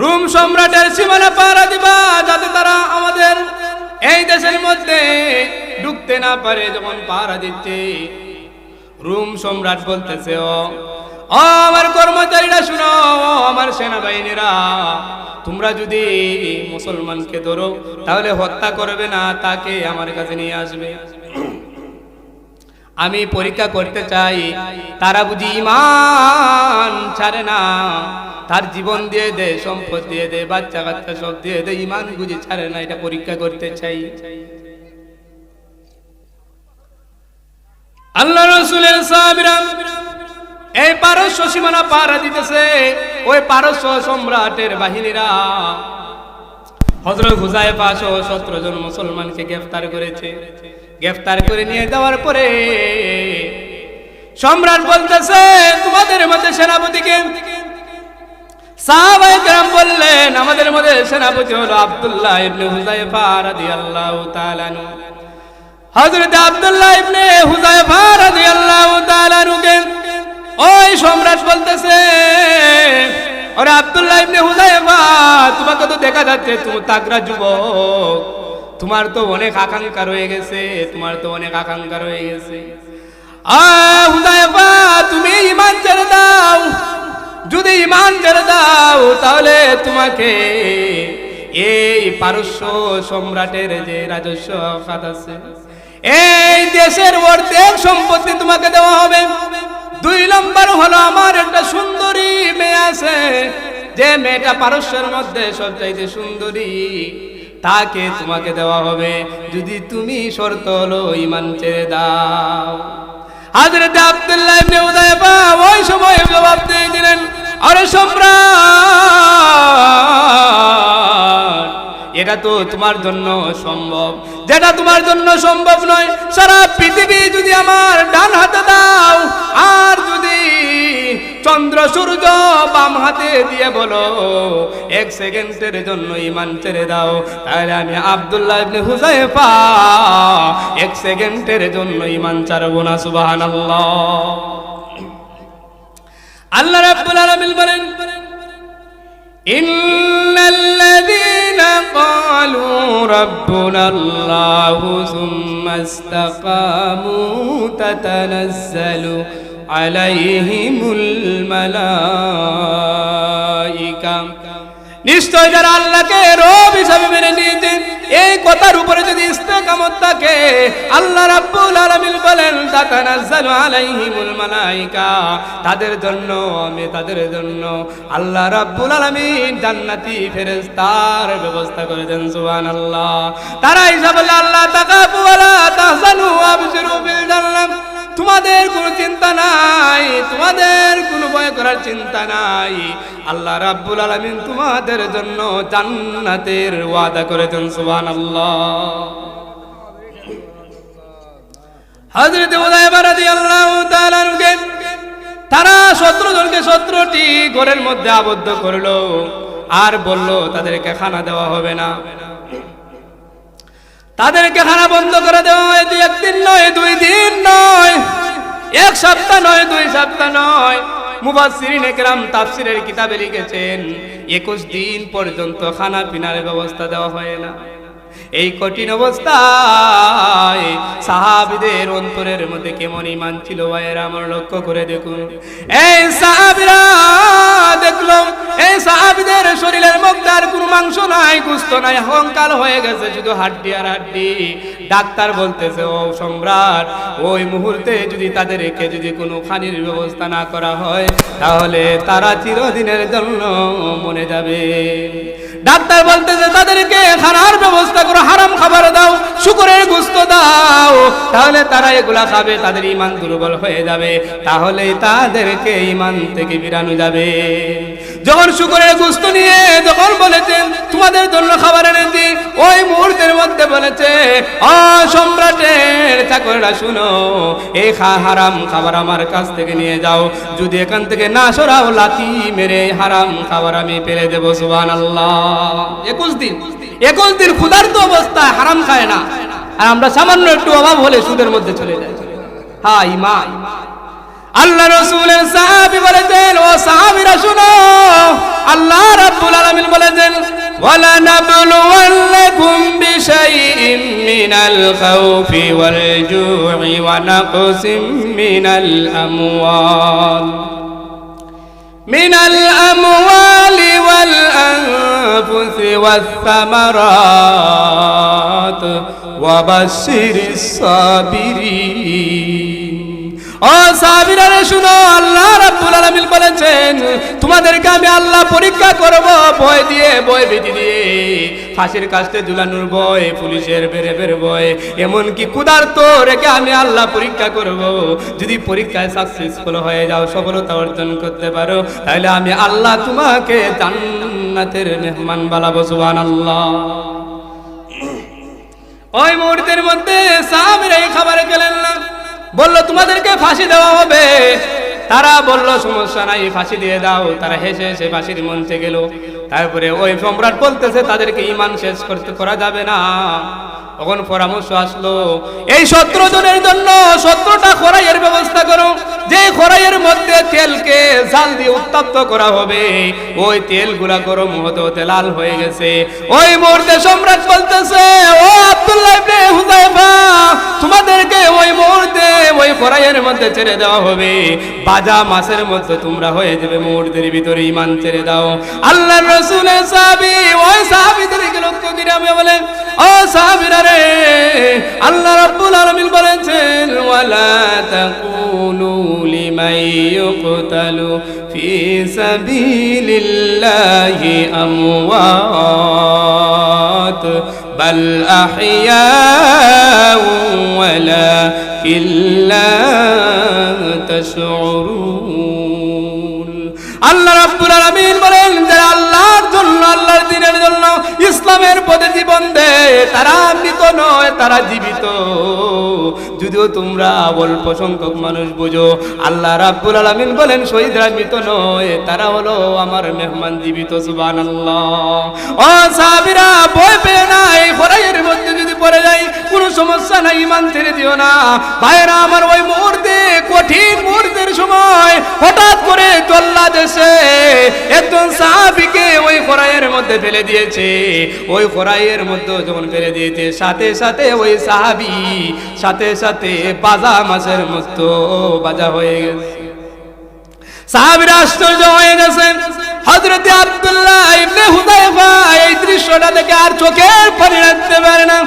রোম সম্রাটের সীমানা পাহারা দিবা, যাতে তারা আমাদের এই দেশের মধ্যে ঢুকতে না পারে। যখন পাহারা দিচ্ছে, রোম সম্রাট বলতেছে, ও আমার কর্মচারীরা শুনো, আমার সেনাবাহিনীরা, তোমরা যদি মুসলমানকে ধরো তাহলে হত্যা করবে না, তাকে আমার কাছে নিয়ে আসবে। আমি পরীক্ষা করতে চাই তারা বুঝি ঈমান ছাড়ে না, তার জীবন দিয়ে দে, সম্পদ দিয়ে দে, বাচ্চা কাচ্চা সব দিয়ে দে, ঈমান বুঝি ছাড়ে না, এটা পরীক্ষা করতে চাই। আল্লাহ রাসূলের সাহাবীরা এই পারস্য সীমানা পাহারা দিতেছে। ওই পারস্য সম্রাটের বাহিনীরা হযরত হুযায়ফা সহ 17 জন মুসলমানকে গ্রেফতার করেছে। গ্রেফতার করে নিয়ে যাওয়ার পরে সম্রাট বলতেছে, তোমাদের মধ্যে সেনাপতিকে? সাহাবায়ে কেরাম বললেন, আমাদের মধ্যে সেনাপতি হলো আব্দুল্লাহ ইবনে হুযায়ফা রাদিয়াল্লাহু তাআলা আনহু। হযরত আব্দুল্লাহ ইবনে হুযায়ফা রাদিয়াল্লাহু তাআলা আনহুকে ওই সম্রাট বলতেছে, ওরে আব্দুল্লাহ ইবনে হুযায়ফা, তোমাকে তো দেখা যাচ্ছে তুমি তাগড়া যুবক, তোমার তো অনেক আকাঙ্ক্ষা রয়ে গেছে, তোমার তো অনেক আকাঙ্ক্ষা রয়ে গেছে। হুযায়ফা, তুমি ঈমান ছেড়ে দাও, যদি ঈমান ছেড়ে দাও তাহলে তোমাকে এই পারস্য সম্রাটের যে রাজস্ব খাত আছে, এই দেশের অর্ধেক সম্পত্তি তোমাকে দেওয়া হবে। 2 নম্বর হলো, আমার একটা সুন্দরী মেয়ে আছে, যে মেয়েটা পারস্যের মধ্যে সবচাইতে সুন্দরী, তাকে তোমাকে দেওয়া হবে যদি তুমি শর্ত হলো ঈমান ছেড়ে দাও। হযরত আব্দুল্লাহ ইবনে হুযায়ফা ওই সময় জবাব দিয়ে দিলেন, আরে সম্রাট, এটা তো তোমার জন্য সম্ভব। যেটা তোমার জন্য সম্ভব নয়, সারা পৃথিবী যদি আমার ডান হাতে দাও, আর যদি চন্দ্র সূর্য বাম হাতে দিয়ে বলো 1 সেকেন্ডের জন্য ঈমান ছেড়ে দাও, তাহলে আমি আব্দুল্লাহ ইবনে হুযায়ফা 1 সেকেন্ডের জন্য ঈমান ছাড়ব না। সুবহানাল্লাহ। আল্লাহ রাব্বুল আলামিন বলেন, ইন্নাল্লাযীনা ক্বালু রাব্বুনাল্লাহু সুম্মা ইসতাকামু তাতানাজ্জালু আলাইহিমুল মালাইকা। নিশ্চয় যারা আল্লাহকে রব হিসাবে মেনে নিয়েছে, এই কথার উপরে যদি ইস্তেকামত থাকে, আল্লাহ রাব্বুল আলামিন বলেন তাতানাজ্জালু আলাইহিমুল মালাইকা, তাদের জন্য আল্লাহ রাব্বুল আলামিন জান্নাতি ফেরেশতার ব্যবস্থা করে দেন। সুবহানাল্লাহ। তারা হিসাব বলে আল্লাহ তাকাফু ওয়ালা তাহজানু আবশিরু বিল জান্নাহ, তোমাদের কোনো চিন্তা নাই, তোমাদের কোনো ভয় করার চিন্তা নাই, আল্লাহ রাব্বুল আলামিন তোমাদের জন্য জান্নাতের ওয়াদা করেছেন। সুবহানাল্লাহ। হযরত হুযায়ফা রাদিয়াল্লাহু তাআলা আনহুকে তারা 17 জনকে 17টি ঘরের মধ্যে আবদ্ধ করলো, আর বলল তাদেরকে খানা দেওয়া হবে না। তাদেরকে খানা বন্ধ করে দেওয়া হয়েছে। 1 দিন নয়, 2 দিন নয়, 1 সপ্তাহ নয়, 2 সপ্তাহ নয়। মুফাসসিরিনে কেরাম তাফসীরের কিতাবে লিখেছেন 21 দিন পর্যন্ত খানা পিনার ব্যবস্থা দেওয়া হয় না। এই কঠিন অবস্থায় সাহাবীদের অন্তরের মধ্যে কেমন ঈমান ছিল ভাইয়েরা, আমার লক্ষ্য করে দেখুন। এই সাহাবীরা দেখলো এই সাহাবীদের শরীরের মধ্যে আর কোনো মাংস নাই, গোশত নাই, কঙ্কাল হয়ে গেছে, শুধু হাড্ডি আর হাড্ডি। ডাক্তার বলতেছে, ও সম্রাট, ওই মুহূর্তে যদি তাদেরকে যদি কোনো পানির ব্যবস্থা না করা হয়, তাহলে তারা চিরদিনের জন্য মরে যাবে। ডাক্তার বলতেছে তাদেরকে খানার ব্যবস্থা করো, হারাম খাবার দাও, শুকরের গোশত দাও, তাহলে তারা এগুলা খাবে, তাদের ঈমান দুর্বল হয়ে যাবে, তাহলে তাদেরকে ঈমান থেকে বিরানো যাবে। যখন শুকরের গোশত নিয়ে যখন বলেছেন তোমাদের জন্য খাবার এনেছি, ওই মুহূর্তের মধ্যে বলেছে, ও সম্রাটের চাকররা শুনো, এই হারাম খাবার আমার কাছ থেকে নিয়ে যাও, যদি এখান থেকে না সরাও লাথি মেরে হারাম খাবার আমি ফেলে দেবো। সুবহানাল্লাহ। 21 দিন ক্ষুধার্ত অবস্থায় হারাম খায় না, আর আমরা সামান্য একটু অভাব হলে সুদের মধ্যে চলে যাই। হ্যাঁ, ঈমান। আল্লাহ রাসূলের সাহাবী বলেছেন, ও সাহাবীরা শুনো, আল্লাহ রাব্বুল আলামিন বলেছেন, ওয়ালা নাবলুওয়ান্নাকুম বিশাইইন মিনাল খাউফি ওয়াল জু'i ওয়া নাকসিম মিনাল আমওয়ালি ওয়াল আনফুসি ওয়াস সামারাত ওয়া বাশশিরিস সাবিরিন। ও সাহাবীরা শুনো, আল্লাহ রাব্বুল আলামিন বলেছেন তোমাদেরকে আমি আল্লাহ পরীক্ষা করব, ভয় দিয়ে, ভয় ভীতি দিয়ে, ফাঁসির কাস্তে ঝুলানোর ভয়, পুলিশের বেরেবের ভয়, এমনকি ক্ষুধার্ত রেখে আমি আল্লাহ পরীক্ষা করব। যদি পরীক্ষায় সাকসেসফুল হয়ে যাও, সফলতা অর্জন করতে পারো, তাহলে আমি আল্লাহ তোমাকে জান্নাতের মেহমান বানাবো। সুবহানাল্লাহ। ওই মুহূর্তের মধ্যে সাহাবীরা এই খাবারে গেলেন না, বলল তোমাদেরকে ফাঁসি দেওয়া হবে। তারা বলল সমস্যা নাই, ফাঁসি দিয়ে দাও। তারা হেসে হেসে ফাঁসির মঞ্চে গেল। তারপরে ওই সম্রাট বলতেছে তাদেরকে ঈমান শেষ করা যাবে না। তখন পরামর্শ আসলো, এই 17 জনের জন্য 17টা খড়াইয়ের ব্যবস্থা করো, যে খড়াইয়ের মধ্যে তেলকে জাল দিয়ে উত্তপ্ত করা হবে, ওই তেলগুলা গরম হতে হতে লাল হয়ে গেছে। ওই মুহূর্তে সম্রাট বলতেছে, ও আব্দুল্লাহ ইবনে হুযায়ফা, তোমাদেরকে ওই মুহূর্তে ওই খড়াইয়ের মধ্যে ছেড়ে দেওয়া হবে, বাজা মাছের মধ্যে তোমরা হয়ে যাবে, মুহূর্তের ভিতরে ঈমান ছেড়ে দাও। আল্লাহর রাসূলের সাহাবী ওই সাহাবীদেরকে লক্ষ্য করে আমি বলেন, ও সাহাবীরা রে, আল্লাহ রাব্বুল আলামিন বলেছেন, ওয়ালা তাকুলু লিমান ইউকতালু ফি সাবিলিল্লাহি আমওয়াত বাল আহইয়াউ ওয়ালাকিন লা তাশউরুন। আল্লাহ রাব্বুল আলামিন বলেন, যারা আল্লাহর জন্য, আল্লাহর দ্বীনের জন্য ইসলামের পথে জীবন দেয় তারা মৃত নয়, তারা জীবিত। যদিও তোমরা অল্প সংখ্যক মানুষ বুঝো, আল্লাহ রাব্বুল আলামিন বলেন শহীদরা মৃত নয়, তারা হলো আমার মেহমান জীবিত। সুবহানাল্লাহ। ও সাহাবীরা, ভয় পেয়ে না, এই ফরাইয়ের মধ্যে যদি পড়ে যাই কোনো সমস্যা নাই, ঈমান ছেড়ে দিও না। ভাইরা আমার, ওই মুহূর্তে, কঠিন মুহূর্তের সময় হঠাৎ করে চল্লা দেশে একজন সাহাবীকে ওই ফরাইয়ের মধ্যে ফেলে দিয়েছে। ওই ফরাইয়ের মধ্যে যখন ফেলে দিয়েছে, সাথে সাথে ওই সাহাবী সাথে সাথে বাজা মাছের মতো বাজা হয়ে গেছে। সাহাবীরা আশ্চর্য হয়ে গেছেন। হযরত আব্দুল্লাহ ইবনে হুযায়ফা এই দৃশ্যটা দেখে আর চোখের পানি রাখতে পারে না।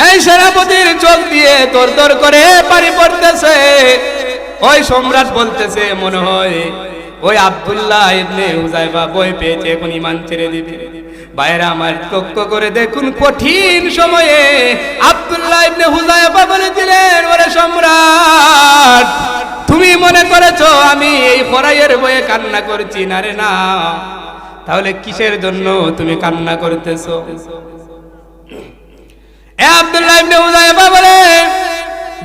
এই সেনাপতির চোখ দিয়ে দর করে পানি পড়তেছে। ওই সম্রাট বলতেছে, মনে হয় ওই আব্দুল্লাহ ইবনে হুযায়ফা ভয় পেয়েছে, এখন ঈমান ছেড়ে দিবে। বাইরে আমার লক্ষ্য করে দেখুন, কঠিন সময়ে আব্দুল্লাহ ইবনে হুযায়ফা বলেছিলেন, ওরে সম্রাট, তুমি মনে করেছো আমি এই ফরাইয়ের ভয়ে কান্না করছি? না রে না। তাহলে কিসের জন্য তুমি কান্না করতেছো? আব্দুল্লাহ ইবনে হুযায়ফা বলে,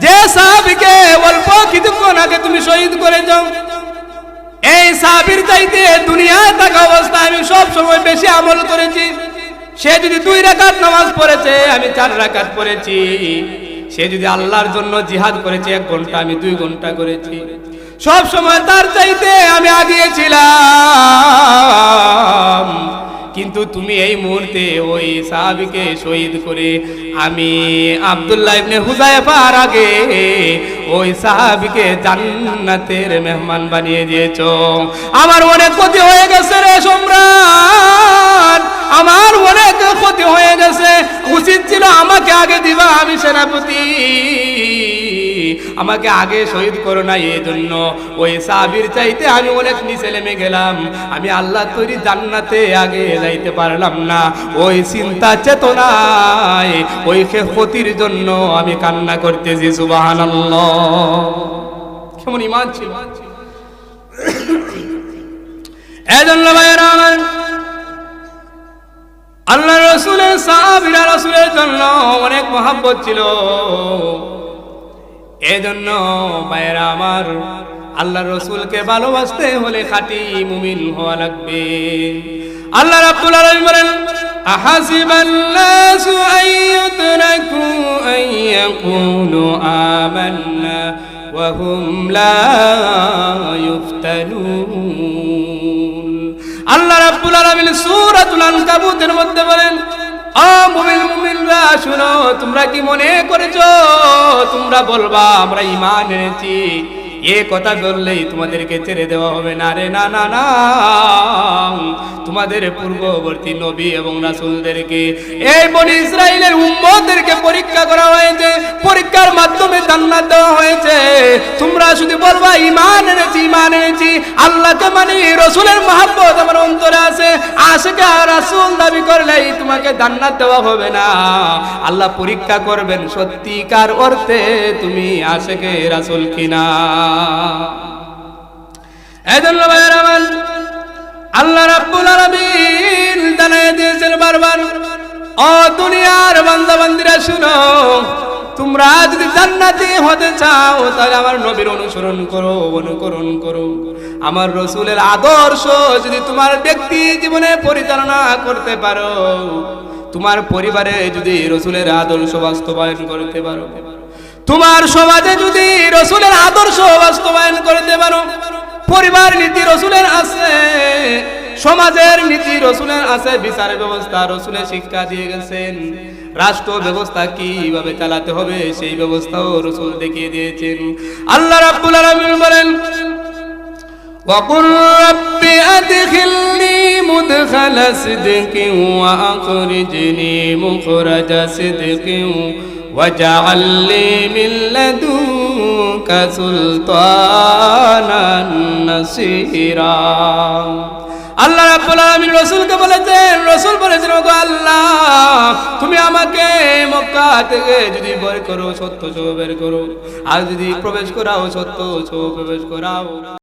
যে সাহাবীকে অল্প কিছুক্ষণ আগে তুমি শহীদ করেছো, এই সাহাবীর চাইতে দুনিয়ায় থাকা অবস্থায় আমি সব সময় বেশি আমল করেছি। সে যদি 2 রাকাত নামাজ পড়েছে, আমি 4 রাকাত পড়েছি। সে যদি আল্লাহর জন্য জিহাদ করেছে 1 ঘন্টা, আমি 2 ঘন্টা করেছি। সব সময় তার চাইতে আমি আগিয়েছিলাম। কিন্তু তুমি এই মুহূর্তে ওই সাহাবীকে শহীদ করে আমি আব্দুল্লাহ ইবনে হুযায়ফার আগে ওই সাহাবীকে জান্নাতের মেহমান বানিয়ে দিয়েছো। আমার অনেক ক্ষতি হয়ে গেছে রে সম্রাট, আমার অনেক ক্ষতি হয়ে গেছে। উচিত ছিল আমাকে আগে দিবা, আমি সেনাপতি, আমাকে আগে শহীদ করো না। এই জন্য ওই সাহাবীর চাইতে আমি অনেক নিচে নেমে গেলাম। আমি আল্লাহ তৈরি জান্নাতে আগে যাইতে পারলাম না। ওই চিন্তা চেতনায় ওই ক্ষতির জন্য আমি কান্না করতেছি। সুবহানাল্লাহ। কেমন ঈমান ছিল! এজন্য ভাইরা আমার, আল্লাহ রাসূলের সাহাবীরা রাসূলের জন্য অনেক মহব্বত ছিল। এজন্য ভাইরা আমার, আল্লাহ রাসূলকে ভালোবাসতে হলে খাঁটি মুমিন হওয়া লাগবে। আল্লাহ রাব্বুল আলামিন বলেন, আহাসিবান নাসু আইয়ুতরাকু আইয়াকুলু আমান্না ওয়া হুম লা ইফতানুন। আল্লাহ রাব্বুল আলামিন সূরাতুল আনকাবুতের মধ্যে বলেন, ও মুমিনরা শুনো, তোমরা কি মনে করেছো তোমরা বলবা আমরা ঈমান এনেছি, এ কথা বললেই তোমাদেরকে ছেড়ে দেওয়া হবে? না রে না না না। তোমাদের পূর্ববর্তী নবী এবং রাসূলদেরকে, এই বনি ইসরাইলের উম্মতদেরকে পরীক্ষা করা হয়েছে, পরীক্ষার মাধ্যমে জান্নাত দেওয়া হয়েছে। তোমরা শুধু বলবা ঈমান এনেছি, ঈমান এনেছি, আল্লাহকে মানি, রাসূলের মহব্বত আমার অন্তরে আছে, আশিক আর রাসূল দাবি করলেই তোমাকে জান্নাত দেওয়া হবে না। আল্লাহ পরীক্ষা করবেন সত্যিকার অর্থে তুমি আশিক রাসূল কিনা। এজন্য ভাইরা আমার, আল্লাহ রাব্বুল আলামিন জানায় দিয়েছেন বারবার, ও দুনিয়ার বান্দা বান্দীরা শুনো, তোমরা যদি জান্নাতি হতে চাও তাহলে আমার নবীর অনুসরণ করো, অনুকরণ করো। আমার রাসূলের আদর্শ যদি তোমার ব্যক্তি জীবনে পরিচালনা করতে পারো, তোমার পরিবারে যদি রাসূলের আদর্শ বাস্তবায়ন করতে পারো, তোমার সমাজে যদি রাসূলের আদর্শ বাস্তবায়ন করতে পারো, পরিবার নীতি রাসূলের আছে, সমাজের নীতি রাসূলের আছে, বিচার ব্যবস্থা রাসূলের শিক্ষা দিয়ে গেছেন, রাষ্ট্র ব্যবস্থা কিভাবে চালাতে হবে সেই ব্যবস্থাও রাসূল দেখিয়ে দিয়েছেন। আল্লাহ রাব্বুল আলামিন বলেন, وقل رب أدخلني مدخل صدق وأخرجني مخرج صدق واجعل لي من لدنك سلطانا نصيرا। আল্লাহ রাব্বুল আলামিন রাসূলকে বলেছেন, রাসূল বলেছেন, ওগো আল্লাহ, তুমি আমাকে মক্কা থেকে যদি বের করো, সত্য সহ বের করো, আর যদি প্রবেশ করাও, সত্য সহ প্রবেশ করাও।